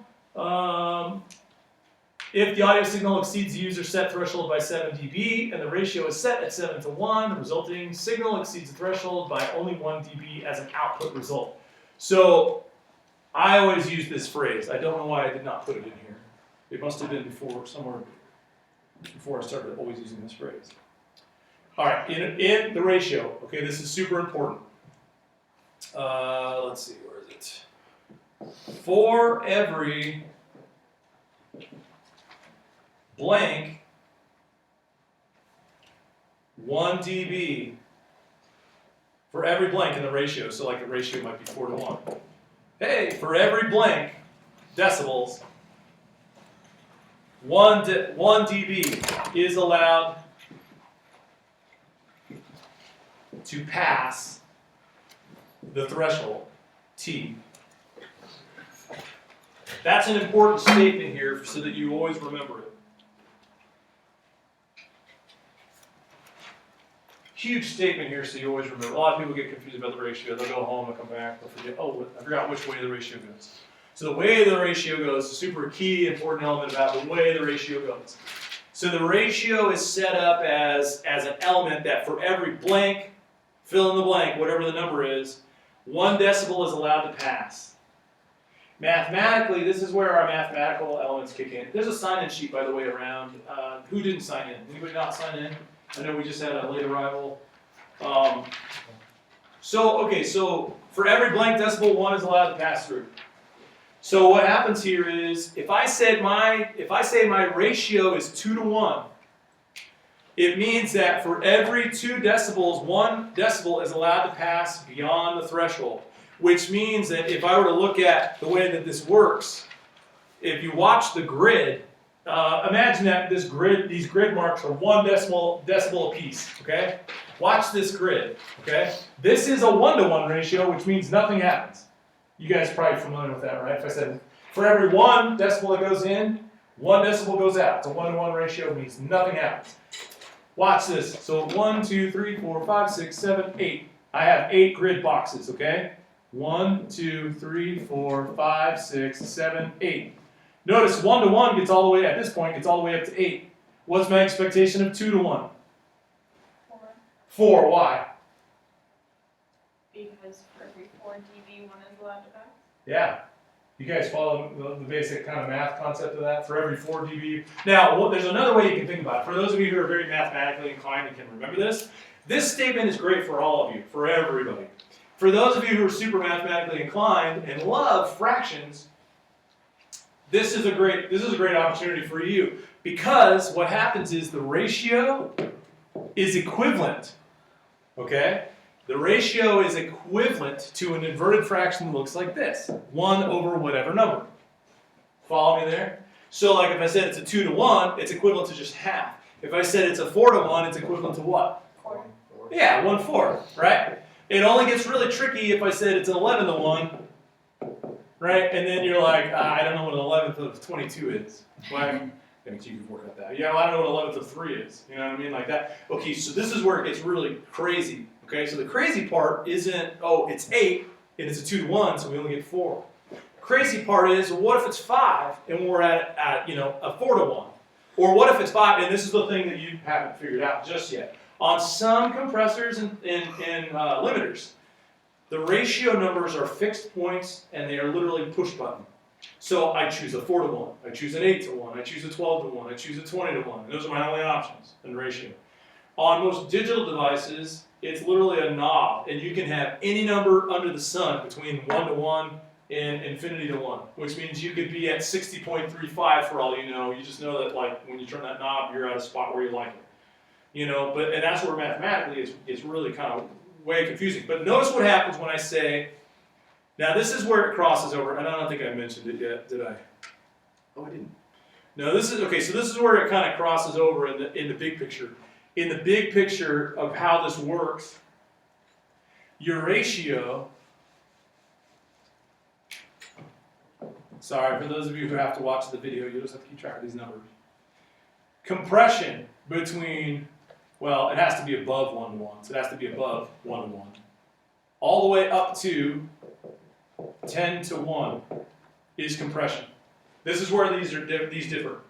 If the audio signal exceeds the user set threshold by 7 dB and the ratio is set at 7 to 1, the resulting signal exceeds the threshold by only 1 dB as an output result. So I always use this phrase. I don't know why I did not put it in here. It must have been somewhere before I started always using this phrase. All right, in the ratio, okay, this is super important. Let's see, where is it? For every blank 1 dB, for every blank in the ratio, so like the ratio might be 4 to 1. Hey, for every blank decibels, 1 dB is allowed to pass the threshold, T. That's an important statement here so that you always remember it. Huge statement here so you always remember. A lot of people get confused about the ratio. They'll go home and come back. They'll forget, oh, I forgot which way the ratio goes. So the way the ratio goes is a super key, important element about the way the ratio goes. So the ratio is set up as an element that for every blank, fill in the blank, whatever the number is, 1 decibel is allowed to pass. Mathematically, this is where our mathematical elements kick in. There's a sign-in sheet, by the way, around. Who didn't sign in? Anybody not sign in? I know we just had a late arrival. So for every blank decibel, 1 is allowed to pass through. So what happens here is, if I say my ratio is 2 to 1, it means that for every 2 decibels, 1 decibel is allowed to pass beyond the threshold. Which means that if I were to look at the way that this works, if you watch the grid, imagine that these grid marks are 1 decibel apiece, okay? Watch this grid, okay? This is a 1-to-1 ratio, which means nothing happens. You guys are probably familiar with that, right? If I said, for every 1 decibel that goes in, 1 decibel goes out. It's a 1-to-1 ratio, means nothing happens. Watch this. So 1, 2, 3, 4, 5, 6, 7, 8. I have 8 grid boxes, okay? 1, 2, 3, 4, 5, 6, 7, 8. Notice 1 to 1 gets all the way, at this point, gets all the way up to 8. What's my expectation of 2 to 1? 4. 4, why? Because for every 4 dB, 1 is allowed to pass. Yeah. You guys follow the basic kind of math concept of that? For every 4 dB. Now, there's another way you can think about it. For those of you who are very mathematically inclined and can remember this, this statement is great for all of you, for everybody. For those of you who are super mathematically inclined and love fractions, this is a great opportunity for you, because what happens is the ratio is equivalent, okay? The ratio is equivalent to an inverted fraction that looks like this, 1 over whatever number. Follow me there? So like if I said it's a 2 to 1, it's equivalent to just half. If I said it's a 4 to 1, it's equivalent to what? 4. Yeah, 1/4, right? It only gets really tricky if I said it's an 11 to 1, right? And then you're like, I don't know what an 11th of 22 is. Well, I think you can work out that. Yeah, well, I don't know what 11th of 3 is. You know what I mean? Like that. Okay, so this is where it gets really crazy. Okay, so the crazy part isn't, oh, it's 8, and it's a 2 to 1, so we only get 4. Crazy part is, well, what if it's 5, and we're at a 4 to 1? Or what if it's 5, and this is the thing that you haven't figured out just yet. On some compressors and limiters, the ratio numbers are fixed points, and they are literally push button. So I choose a 4 to 1, I choose an 8 to 1, I choose a 12 to 1, I choose a 20 to 1. And those are my only options in ratio. On most digital devices, it's literally a knob, and you can have any number under the sun between 1 to 1 and infinity to 1, which means you could be at 60.35 for all you know. You just know that, like, when you turn that knob, you're at a spot where you like it. You know, and that's where mathematically it's really kind of way confusing. But notice what happens when I say, now this is where it crosses over, and I don't think I mentioned it yet, did I? Oh, I didn't. No, this is, okay, so this is where it kind of crosses over in the big picture. In the big picture of how this works, your ratio, sorry, for those of you who have to watch the video, you just have to keep track of these numbers. compression between, well, it has to be above 1 to 1, so it has to be above 1 to 1, all the way up to 10 to 1 is compression. This is where these differ.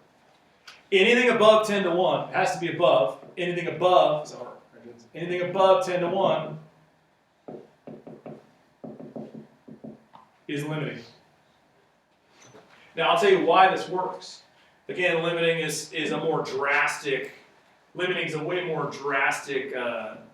Anything above 10 to 1 has to be above. Anything above 10 to 1 is limiting. Now I'll tell you why this works. Again, limiting is a more drastic. Limiting is a way more drastic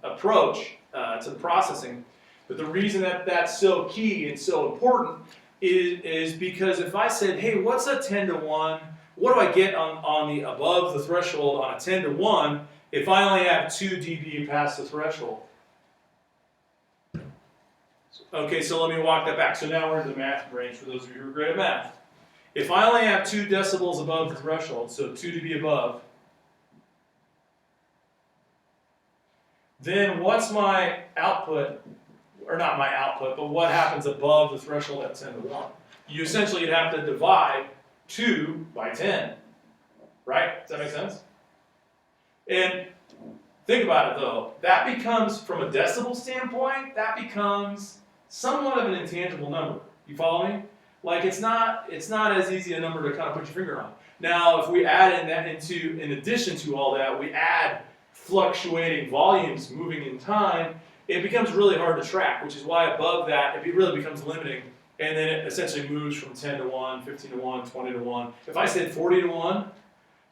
approach to the processing. But the reason that that's so key and so important is because if I said, hey, what's a 10 to 1? What do I get on the above the threshold on a 10 to 1 if I only have 2 dB past the threshold? Okay, so let me walk that back. So now we're in the math range for those of you who are great at math. If I only have 2 decibels above the threshold, so 2 dB above, then what's my output, or not my output, but what happens above the threshold at 10 to 1? You essentially have to divide 2 by 10, right? Does that make sense? And think about it though, that becomes, from a decibel standpoint, that becomes somewhat of an intangible number. You follow me? Like it's not as easy a number to kind of put your finger on. Now, if we add in addition to all that, we add fluctuating volumes moving in time, it becomes really hard to track, which is why above that, it really becomes limiting. And then it essentially moves from 10 to 1, 15 to 1, 20 to 1. If I said 40 to 1,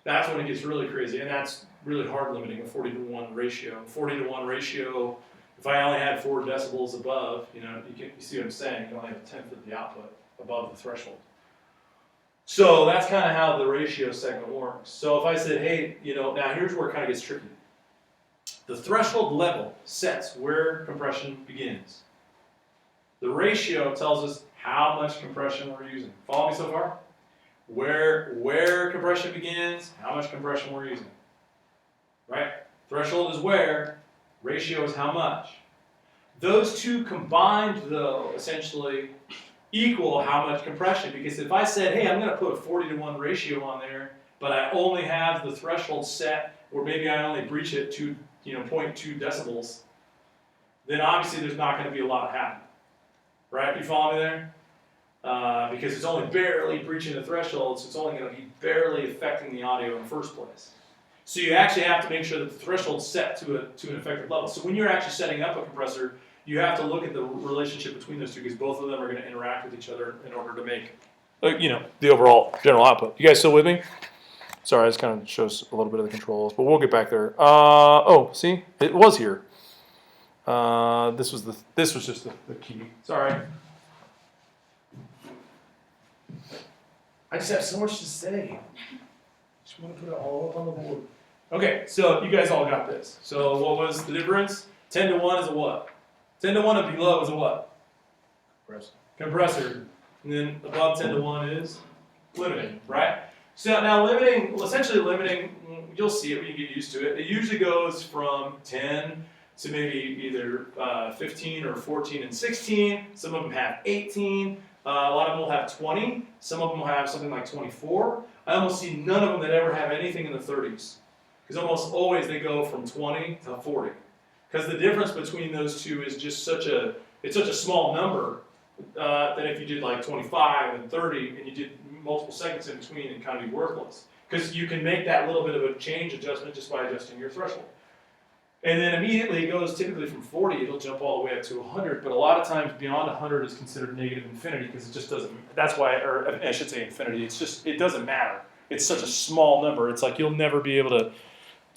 that's when it gets really crazy. And that's really hard limiting, a 40 to 1 ratio. 40 to 1 ratio, if I only had 4 decibels above, you see what I'm saying? You only have a tenth of the output above the threshold. So that's kind of how the ratio segment works. So if I said, hey, now here's where it kind of gets tricky. The threshold level sets where compression begins. The ratio tells us how much compression we're using. Follow me so far? Where compression begins, how much compression we're using. Right? Threshold is where, ratio is how much. Those two combined, though, essentially equal how much compression. Because if I said, hey, I'm going to put a 40 to 1 ratio on there, but I only have the threshold set, or maybe I only breach it to 0.2 decibels, then obviously there's not going to be a lot happening. Right? You follow me there? Because it's only barely breaching the threshold, so it's only going to be barely affecting the audio in the first place. So you actually have to make sure that the threshold's set to an effective level. So when you're actually setting up a compressor, you have to look at the relationship between those two because both of them are going to interact with each other in order to make, the overall general output. You guys still with me? Sorry, this kind of shows a little bit of the controls, but we'll get back there. See, it was here. This was just the key. Sorry. I just have so much to say. Just want to put it all up on the board. Okay, so you guys all got this. So what was the difference? 10 to 1 is a what? 10 to 1 and below is a what? Compressor. And then above 10 to 1 is limiting, right? So now essentially limiting, you'll see it when you get used to it. It usually goes from 10 to maybe either 15 or 14 and 16. Some of them have 18. A lot of them will have 20. Some of them will have something like 24. I almost see none of them that ever have anything in the 30s. Because almost always they go from 20 to 40. Because the difference between those two is just such a small number that if you did like 25 and 30 and you did multiple seconds in between, it kind of be worthless. Because you can make that little bit of a change adjustment just by adjusting your threshold. And then immediately it goes typically from 40, it'll jump all the way up to 100, but a lot of times beyond 100 is considered negative infinity because it just doesn't, that's why, or I should say infinity, it doesn't matter. It's such a small number, it's like you'll never be able to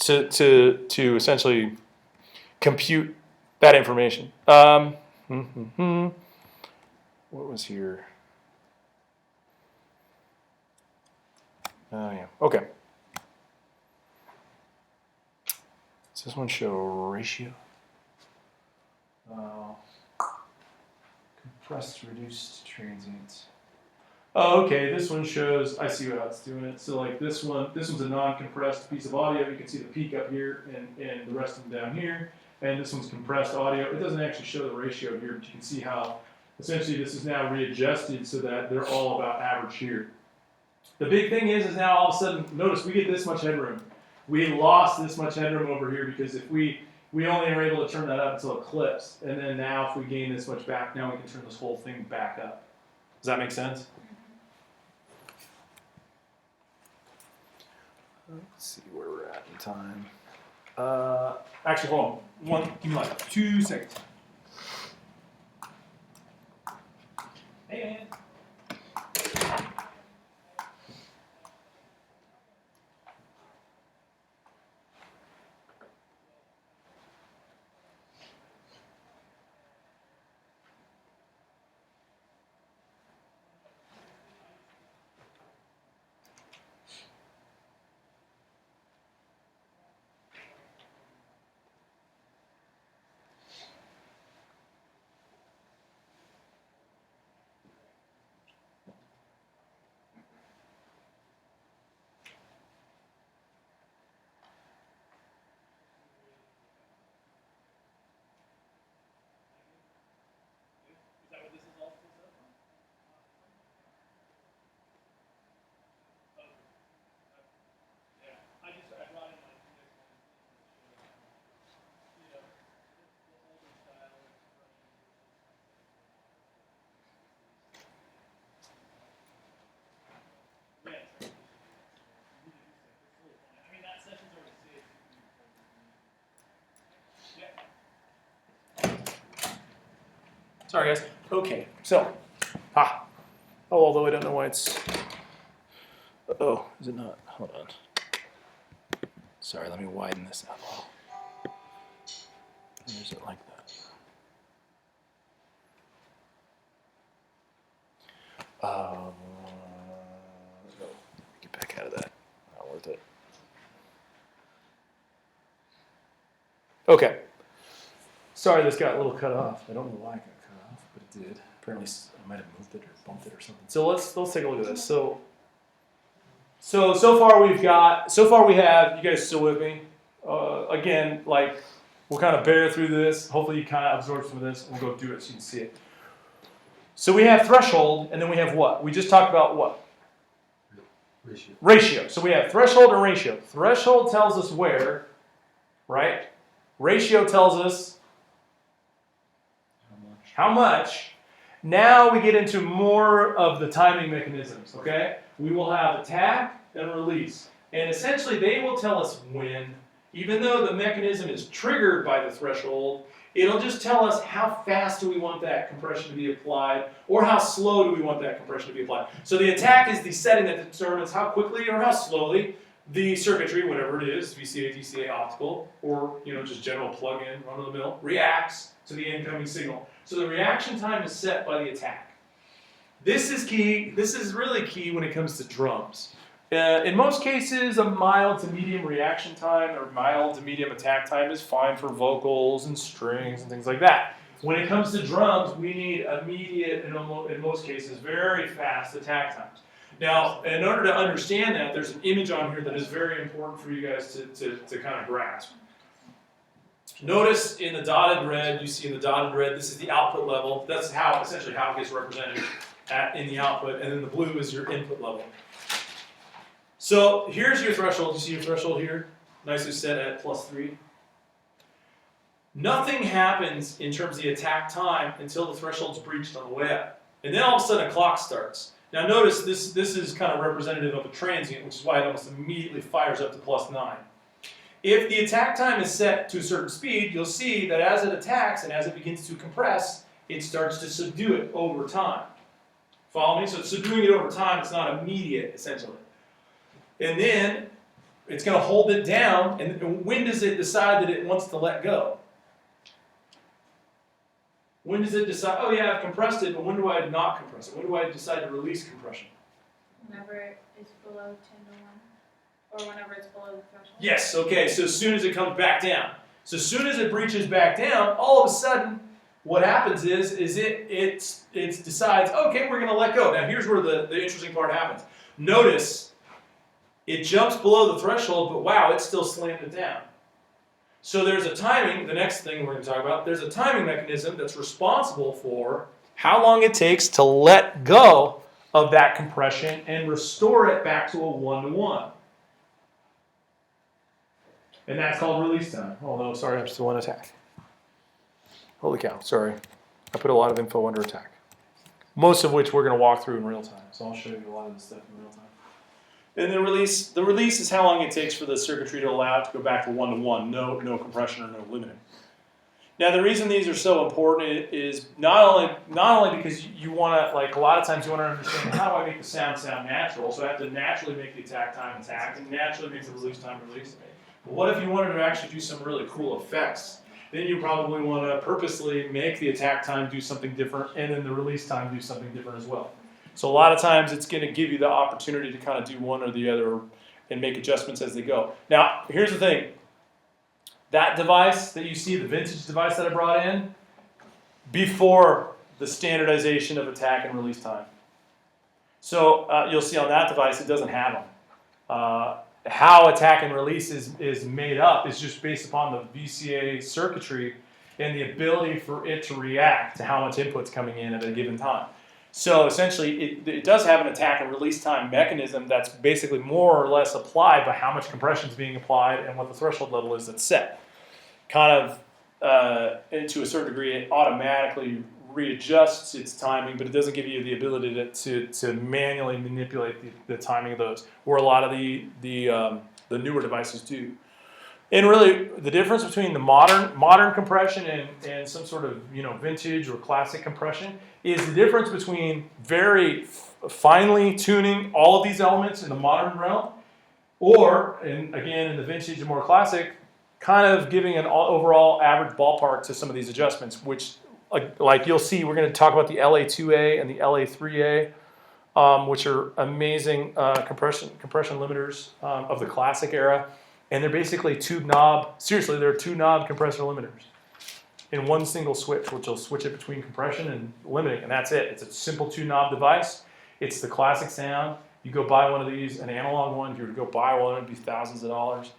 essentially compute that information. What was here? Oh yeah, okay. Does this one show ratio? Compressed, reduced, transient. Oh, okay, this one shows, I see how it's doing it. So like this one's a non-compressed piece of audio. You can see the peak up here and the rest of them down here. And this one's compressed audio. It doesn't actually show the ratio here, but you can see how essentially this is now readjusted so that they're all about average here. The big thing is now all of a sudden, notice we get this much headroom. we lost this much headroom over here because if we only are able to turn that up until it clips, and then now if we gain this much back, now we can turn this whole thing back up. Does that make sense? Let's see where we're at in time. Actually, hold on. Give me like 2 seconds. Hey, man. Sorry, guys. Okay, so, although I don't know why it's, oh, is it not? Hold on. Sorry, let me widen this out a little. Is it like that? No, get back out of that. Not worth it. Okay. Sorry, this got a little cut off. I don't know why it got cut off, but it did. Apparently, I might have moved it or bumped it or something. So let's take a look at this. So far we have. You guys still with me? Again, like we'll kind of bear through this. Hopefully, you kind of absorb some of this, and we'll go do it so you can see it. So we have threshold, and then we have what? We just talked about what? Ratio. So we have threshold and ratio. Threshold tells us where, right? Ratio tells us how much. Now we get into more of the timing mechanisms, okay? We will have attack and release. And essentially they will tell us when, even though the mechanism is triggered by the threshold, it'll just tell us how fast do we want that compression to be applied, or how slow do we want that compression to be applied. So the attack is the setting that determines how quickly or how slowly the circuitry, whatever it is, VCA, DCA, optical, or just general plug-in, run-of-the-mill, reacts to the incoming signal. So the reaction time is set by the attack. This is key. This is really key when it comes to drums. In most cases, a mild to medium reaction time or mild to medium attack time is fine for vocals and strings and things like that. When it comes to drums, we need immediate, and in most cases, very fast attack times. Now, in order to understand that, there's an image on here that is very important for you guys to kind of grasp. Notice in the dotted red, this is the output level. That's essentially how it gets represented in the output, and then the blue is your input level. So here's your threshold. You see your threshold here? Nicely set at +3. Nothing happens in terms of the attack time until the threshold's breached on the way up. And then all of a sudden a clock starts. Now notice this is kind of representative of a transient, which is why it almost immediately fires up to +9. If the attack time is set to a certain speed, you'll see that as it attacks and as it begins to compress, it starts to subdue it over time. Follow me? So it's subduing it over time. It's not immediate, essentially. And then it's going to hold it down. And when does it decide that it wants to let go? When does it decide, oh yeah, I've compressed it, but when do I not compress it? When do I decide to release compression? Whenever it's below 10 to 1, or whenever it's below the threshold. Yes, okay, so as soon as it comes back down. So as soon as it breaches back down, all of a sudden, what happens is it decides, okay, we're going to let go. Now here's where the interesting part happens. Notice, it jumps below the threshold, but wow, it still slammed it down. So there's a timing, the next thing we're going to talk about, there's a timing mechanism that's responsible for how long it takes to let go of that compression and restore it back to a 1-to-1. And that's called release time. Although, sorry, I'm still on attack. Holy cow, sorry. I put a lot of info under attack. Most of which we're going to walk through in real time. So I'll show you a lot of this stuff in real time. And the release is how long it takes for the circuitry to allow it to go back to one-to-one. No compression or no limiting. Now, the reason these are so important is not only because you want to, like a lot of times you want to understand how do I make the sound natural, so I have to naturally make the attack time attack and naturally make the release time release. But what if you wanted to actually do some really cool effects? Then you probably want to purposely make the attack time do something different and then the release time do something different as well. So a lot of times it's going to give you the opportunity to kind of do one or the other and make adjustments as they go. Now, here's the thing. That device that you see, the vintage device that I brought in, before the standardization of attack and release time. So you'll see on that device it doesn't have them. How attack and release is made up is just based upon the VCA circuitry and the ability for it to react to how much input's coming in at a given time. So essentially, it does have an attack and release time mechanism that's basically more or less applied by how much compression is being applied and what the threshold level is that's set. Kind of, to a certain degree, it automatically readjusts its timing, but it doesn't give you the ability to manually manipulate the timing of those, where a lot of the newer devices do. And really, the difference between the modern compression and some sort of vintage or classic compression is the difference between very finely tuning all of these elements in the modern realm, or again in the vintage and more classic, kind of giving an overall average ballpark to some of these adjustments, which like you'll see, we're going to talk about the LA2A and the LA3A, which are amazing compression limiters of the classic era. And they're basically tube knob, seriously, they're two knob compressor limiters in one single switch, which will switch it between compression and limiting, and that's it. It's a simple two knob device. It's the classic sound. You go buy one of these, an analog one, if you were to go buy one, it'd be thousands of dollars.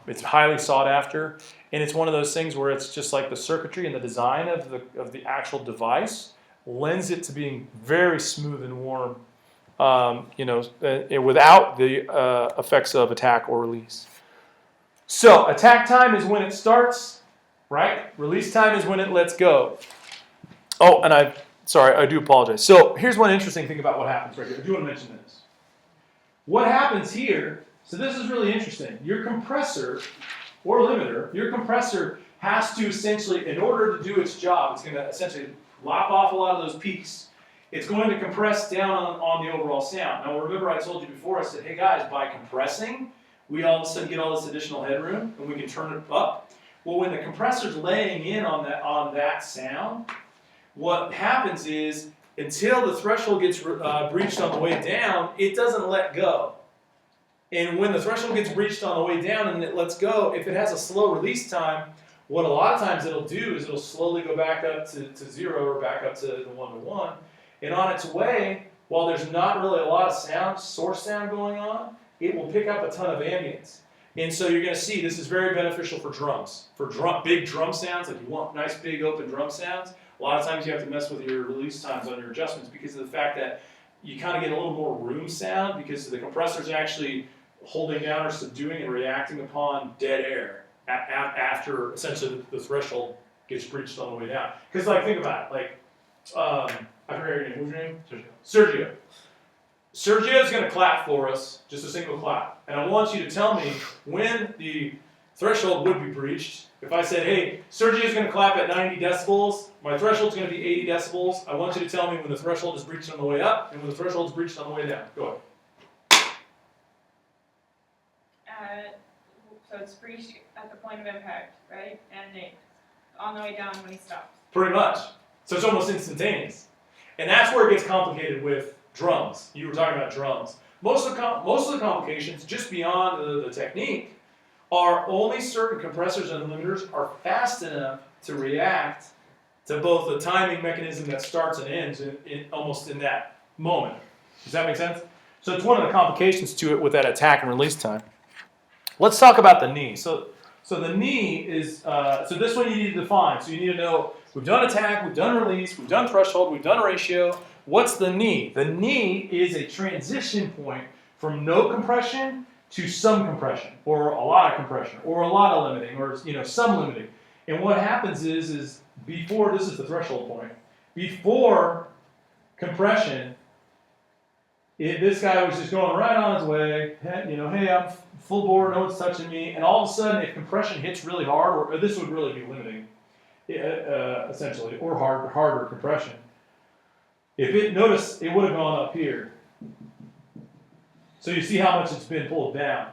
It's highly sought after, and it's one of those things where it's just like the circuitry and the design of the actual device lends it to being very smooth and warm, without the effects of attack or release. So attack time is when it starts, right? Release time is when it lets go. Oh, and I do apologize. So here's one interesting thing about what happens right here. I do want to mention this. What happens here, so this is really interesting. Your compressor or limiter, your compressor has to essentially, in order to do its job, it's going to essentially lop off a lot of those peaks. It's going to compress down on the overall sound. Now remember I told you before, I said, hey guys, by compressing, we all of a sudden get all this additional headroom and we can turn it up. Well, when the compressor's laying in on that sound, what happens is until the threshold gets breached on the way down, it doesn't let go. And when the threshold gets breached on the way down and it lets go, if it has a slow release time, what a lot of times it'll do is it'll slowly go back up to 0 or back up to the 1-to-1. And on its way, while there's not really a lot of source sound going on, it will pick up a ton of ambience. And so you're going to see this is very beneficial for drums. For big drum sounds, like you want nice big open drum sounds, a lot of times you have to mess with your release times on your adjustments because of the fact that you kind of get a little more room sound because the compressor's actually holding down or subduing and reacting upon dead air after essentially the threshold gets breached on the way down. Because think about it, I forget your name. What's your name? Sergio. Sergio's going to clap for us, just a single clap. And I want you to tell me when the threshold would be breached. If I said, hey, Sergio's going to clap at 90 decibels, my threshold's going to be 80 decibels. I want you to tell me when the threshold is breached on the way up and when the threshold is breached on the way down. Go ahead. So it's breached at the point of impact, right? And on the way down when he stops. Pretty much. So it's almost instantaneous. And that's where it gets complicated with drums. You were talking about drums. Most of the complications, just beyond the technique, are only certain compressors and limiters are fast enough to react to both the timing mechanism that starts and ends almost in that moment. Does that make sense? So it's one of the complications to it with that attack and release time. Let's talk about the knee. So the knee is, so this one you need to define. So you need to know, we've done attack, we've done release, we've done threshold, we've done ratio. What's the knee? The knee is a transition point from no compression to some compression, or a lot of compression, or a lot of limiting, or some limiting. And what happens is before, this is the threshold point, before compression, this guy was just going right on his way, hey, I'm full bore, no one's touching me, and all of a sudden, if compression hits really hard, or this would really be limiting, essentially, or harder compression, notice it would have gone up here. So you see how much it's been pulled down.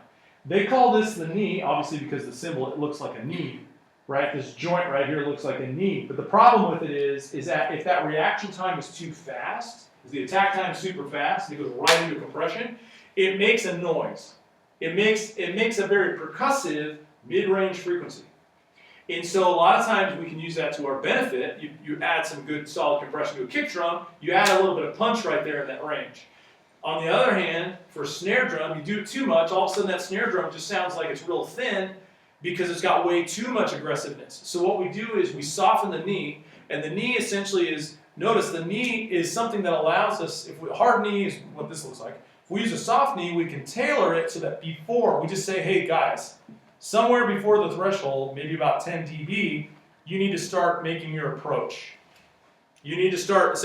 They call this the knee, obviously because the symbol, it looks like a knee, right? This joint right here looks like a knee. But the problem with it is that if that reaction time is too fast, if the attack time is super fast, and it goes right into compression, it makes a noise. It makes a very percussive mid-range frequency. And so a lot of times we can use that to our benefit. You add some good solid compression to a kick drum, you add a little bit of punch right there in that range. On the other hand, for snare drum, you do it too much, all of a sudden that snare drum just sounds like it's real thin because it's got way too much aggressiveness. So what we do is we soften the knee, and the knee essentially is, notice the knee is something that allows us, hard knee is what this looks like. If we use a soft knee, we can tailor it so that before, we just say, hey guys, somewhere before the threshold, maybe about 10 dB, you need to start making your approach. You need to start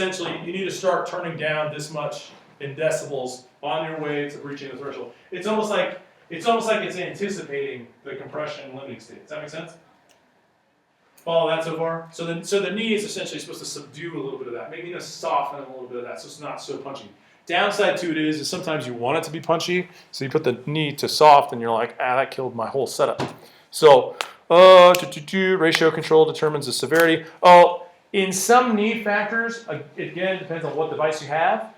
turning down this much in decibels on your way to reaching the threshold. It's almost like it's anticipating the compression and limiting state. Does that make sense? Follow that so far? So the knee is essentially supposed to subdue a little bit of that, maybe soften a little bit of that so it's not so punchy. Downside to it is sometimes you want it to be punchy, so you put the knee to soft and you're like, that killed my whole setup. So ratio control determines the severity. In some knee factors, again, it depends on what device you have.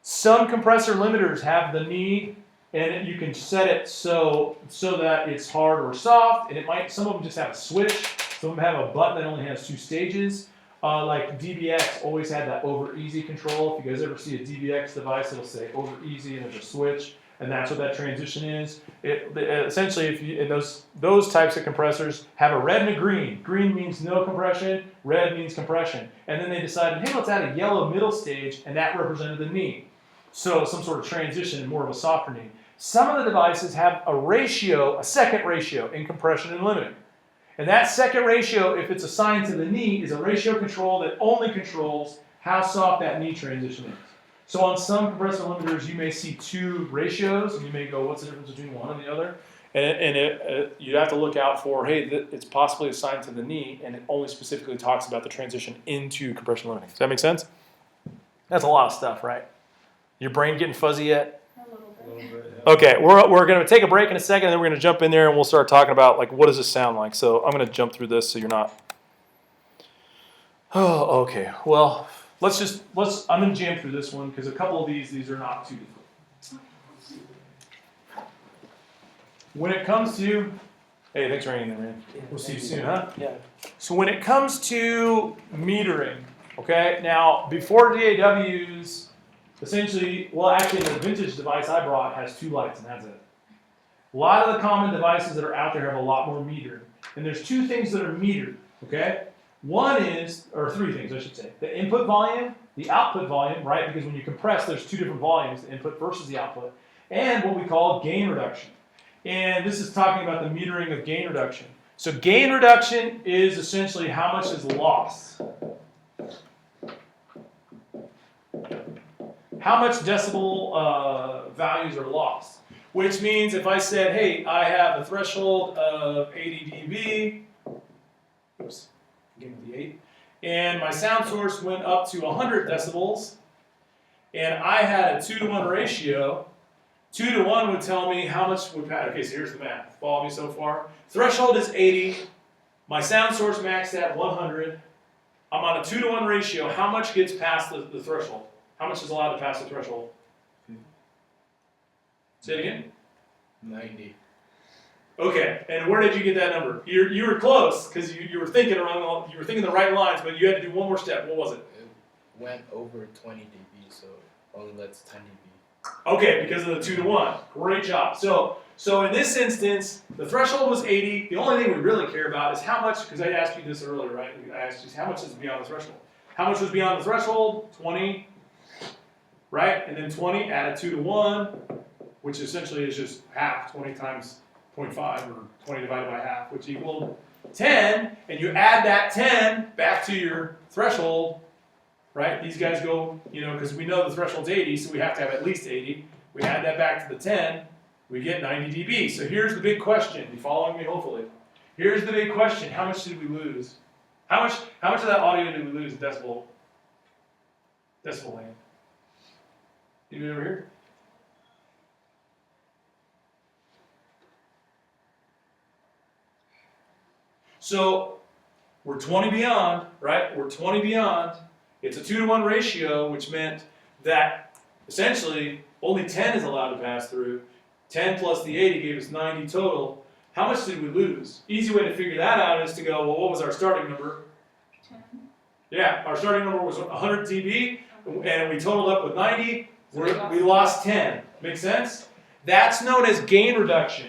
Some compressor limiters have the knee, and you can set it so that it's hard or soft, and some of them just have a switch. Some of them have a button that only has 2 stages. Like DBX always had that over easy control. If you guys ever see a DBX device, it'll say over easy and there's a switch, and that's what that transition is. Essentially, in those types of compressors have a red and a green. Green means no compression, red means compression. And then they decided, hey, let's add a yellow middle stage, and that represented the knee. So some sort of transition, more of a softer knee. Some of the devices have a second ratio in compression and limiting. And that second ratio, if it's assigned to the knee, is a ratio control that only controls how soft that knee transition is. So on some compressor limiters, you may see 2 ratios, and you may go, what's the difference between one and the other? And you have to look out for, hey, it's possibly assigned to the knee, and it only specifically talks about the transition into compression limiting. Does that make sense? That's a lot of stuff, right? Your brain getting fuzzy yet? A little bit. Okay, we're going to take a break in a second, and then we're going to jump in there, and we'll start talking about, what does this sound like? So I'm going to jump through this so you're not... Oh, okay. Well, I'm going to jam through this one, because a couple of these are not too difficult. When it comes to... Hey, thanks for hanging there, man. We'll see you soon, huh? Yeah. So when it comes to metering, okay, now, before DAWs... Essentially, actually the vintage device I brought has 2 lights, and that's it. A lot of the common devices that are out there have a lot more metering. And there's 2 things that are metered, okay? 3 things, I should say. The input volume, the output volume, right? Because when you compress, there's 2 different volumes, the input versus the output. And what we call gain reduction. And this is talking about the metering of gain reduction. So gain reduction is essentially how much is lost. How much decibel values are lost. Which means if I said, hey, I have a threshold of 80 dB, oops, give me the 8, and my sound source went up to 100 decibels, and I had a 2-to-1 ratio, 2 to 1 would tell me how much would pass. Okay, so here's the math. Follow me so far? Threshold is 80, my sound source maxed at 100, I'm on a 2-to-1 ratio, how much gets past the threshold? How much is allowed to pass the threshold? Say it again. 90. Okay, and where did you get that number? You were close because you were thinking you were thinking the right lines, but you had to do one more step. What was it? It went over 20 dB, so only lets 10 dB. Okay, because of the 2-to-1. Great job. So in this instance, the threshold was 80. The only thing we really care about is how much, because I asked you this earlier, right? I asked you how much is beyond the threshold. How much was beyond the threshold? 20. Right? And then 20, add a 2-to-1, which essentially is just half, 20 times 0.5, or 20 divided by half, which equaled 10, and you add that 10 back to your threshold, right? These guys go, because we know the threshold's 80, so we have to have at least 80. We add that back to the 10, we get 90 dB. So here's the big question. You following me, hopefully? Here's the big question. How much did we lose? How much of that audio did we lose in decibel land? Anybody over here? So we're 20 beyond, right? We're 20 beyond. It's a 2-to-1 ratio, which meant that essentially only 10 is allowed to pass through. 10 plus the 80 gave us 90 total. How much did we lose? Easy way to figure that out is to go, well, what was our starting number? 10. Yeah, our starting number was 100 dB, and we totaled up with 90. We lost 10. Make sense? That's known as gain reduction.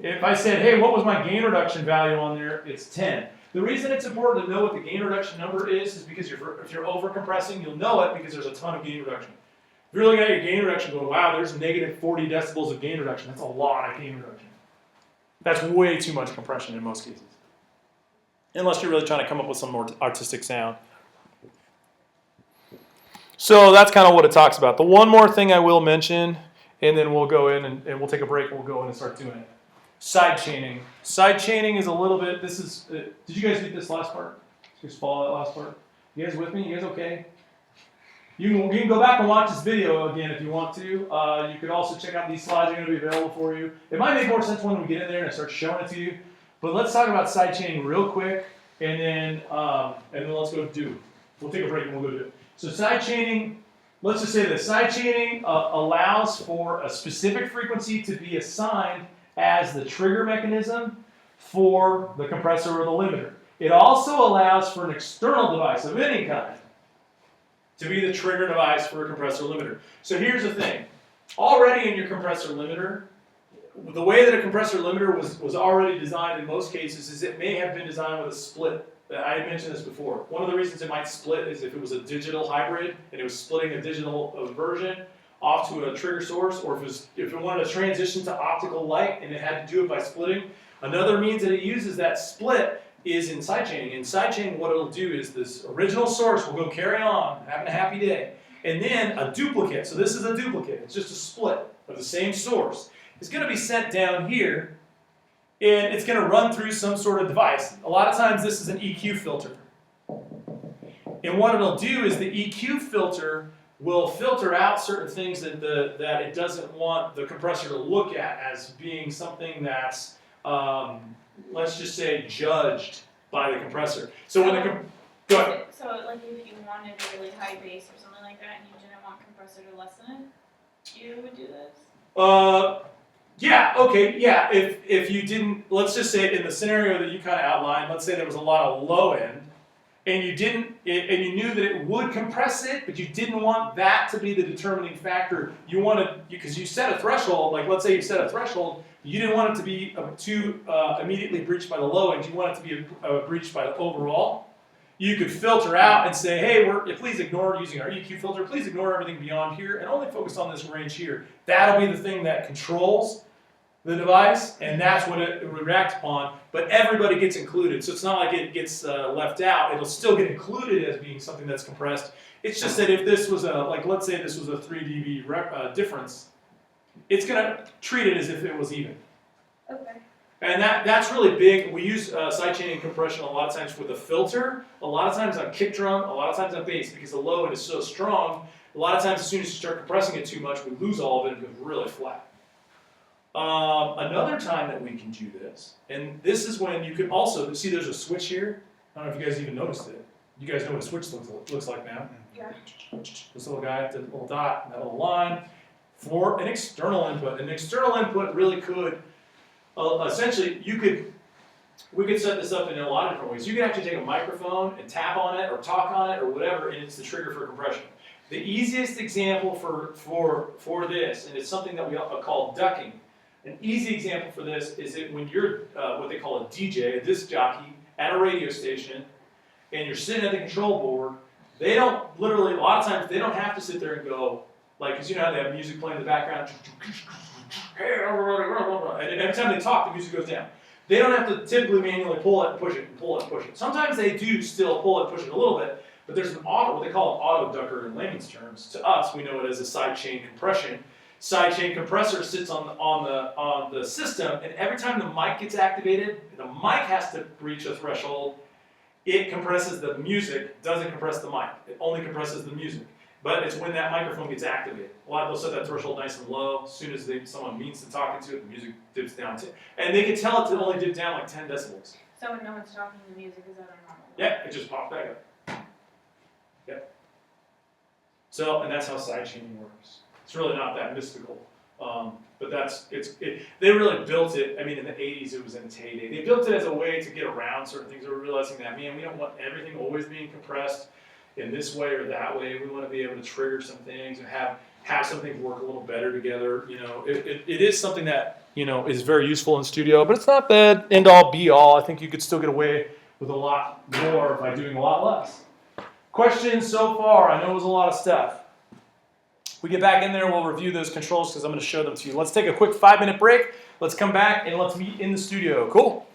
If I said, hey, what was my gain reduction value on there? It's 10. The reason it's important to know what the gain reduction number is because if you're over compressing, you'll know it because there's a ton of gain reduction. If you're looking at your gain reduction going, wow, there's negative 40 decibels of gain reduction. That's a lot of gain reduction. That's way too much compression in most cases. Unless you're really trying to come up with some more artistic sound. So that's kind of what it talks about. The one more thing I will mention, and then we'll go in and we'll take a break and we'll go in and start doing it. Side chaining. Side chaining is a little bit, did you guys get this last part? Did you guys follow that last part? You guys with me? You guys okay? You can go back and watch this video again if you want to. You could also check out these slides that are going to be available for you. It might make more sense when we get in there and I start showing it to you. But let's talk about side chaining real quick, and then let's go do. We'll take a break and we'll go do it. So side chaining, let's just say this. Side chaining allows for a specific frequency to be assigned as the trigger mechanism for the compressor or the limiter. It also allows for an external device of any kind to be the trigger device for a compressor limiter. So here's the thing. Already in your compressor limiter, the way that a compressor limiter was already designed in most cases is it may have been designed with a split. I had mentioned this before. One of the reasons it might split is if it was a digital hybrid and it was splitting a digital version off to a trigger source, or if it wanted to transition to optical light and it had to do it by splitting. Another means that it uses that split is in side chaining. In side chaining, what it'll do is this original source will go carry on, having a happy day, and then a duplicate. So this is a duplicate. It's just a split of the same source. It's going to be sent down here, and it's going to run through some sort of device. A lot of times this is an EQ filter. And what it'll do is the EQ filter will filter out certain things that it doesn't want the compressor to look at as being something that's, let's just say, judged by the compressor. So when go ahead. So like if you wanted a really high bass or something like that and you didn't want compressor to lessen it, you would do this? Yeah, okay, yeah. If you didn't, let's just say in the scenario that you kind of outlined, let's say there was a lot of low end, and you knew that it would compress it, but you didn't want that to be the determining factor. You wanted, because you set a threshold, like let's say you set a threshold, you didn't want it to be too immediately breached by the low end. You want it to be breached by the overall. You could filter out and say, hey, please ignore using our EQ filter. Please ignore everything beyond here and only focus on this range here. That'll be the thing that controls the device, and that's what it reacts upon, but everybody gets included, so it's not like it gets left out. It'll still get included as being something that's compressed. It's just that if this was let's say this was a 3 dB difference, it's going to treat it as if it was even. Okay. And that's really big. We use side chaining compression a lot of times with a filter, a lot of times on kick drum, a lot of times on bass, because the low end is so strong. A lot of times as soon as you start compressing it too much, we lose all of it and it goes really flat. Another time that we can do this, and this is when you can also, see there's a switch here. I don't know if you guys even noticed it. You guys know what a switch looks like now. Yeah. This little guy, the little dot, that little line, for an external input. An external input really could, essentially, we could set this up in a lot of different ways. You could actually take a microphone and tap on it or talk on it or whatever, and it's the trigger for compression. The easiest example for this, and it's something that we call ducking. An easy example for this is that when you're what they call a DJ, a disc jockey, at a radio station, and you're sitting at the control board, they don't literally, a lot of times, they don't have to sit there and go, Like, because you know how they have music playing in the background, and every time they talk, the music goes down. They don't have to typically manually pull it and push it and pull it and push it. Sometimes they do still pull it and push it a little bit, but there's an auto, what they call an auto ducker in layman's terms. To us, we know it as a side chain compression. Side chain compressor sits on the system, and every time the mic gets activated, the mic has to reach a threshold. It compresses the music, doesn't compress the mic. It only compresses the music. But it's when that microphone gets activated. A lot of they'll set that threshold nice and low. As soon as someone means to talk into it, the music dips down to, and they can tell it to only dip down like 10 decibels. So when no one's talking, the music is at a normal. Yeah, it just pops back up. Yep. So, and that's how sidechaining works. It's really not that mystical, but they really built it. I mean, in the 80s, it was in its heyday. They built it as a way to get around certain things. They were realizing that, man, we don't want everything always being compressed in this way or that way. We want to be able to trigger some things and have some things work a little better together. You know, it is something that, you know, is very useful in studio, but it's not the end all be all. I think you could still get away with a lot more by doing a lot less. Questions so far? I know it was a lot of stuff. We get back in there, we'll review those controls because I'm going to show them to you. Let's take a quick 5-minute break. Let's come back and let's meet in the studio. Cool.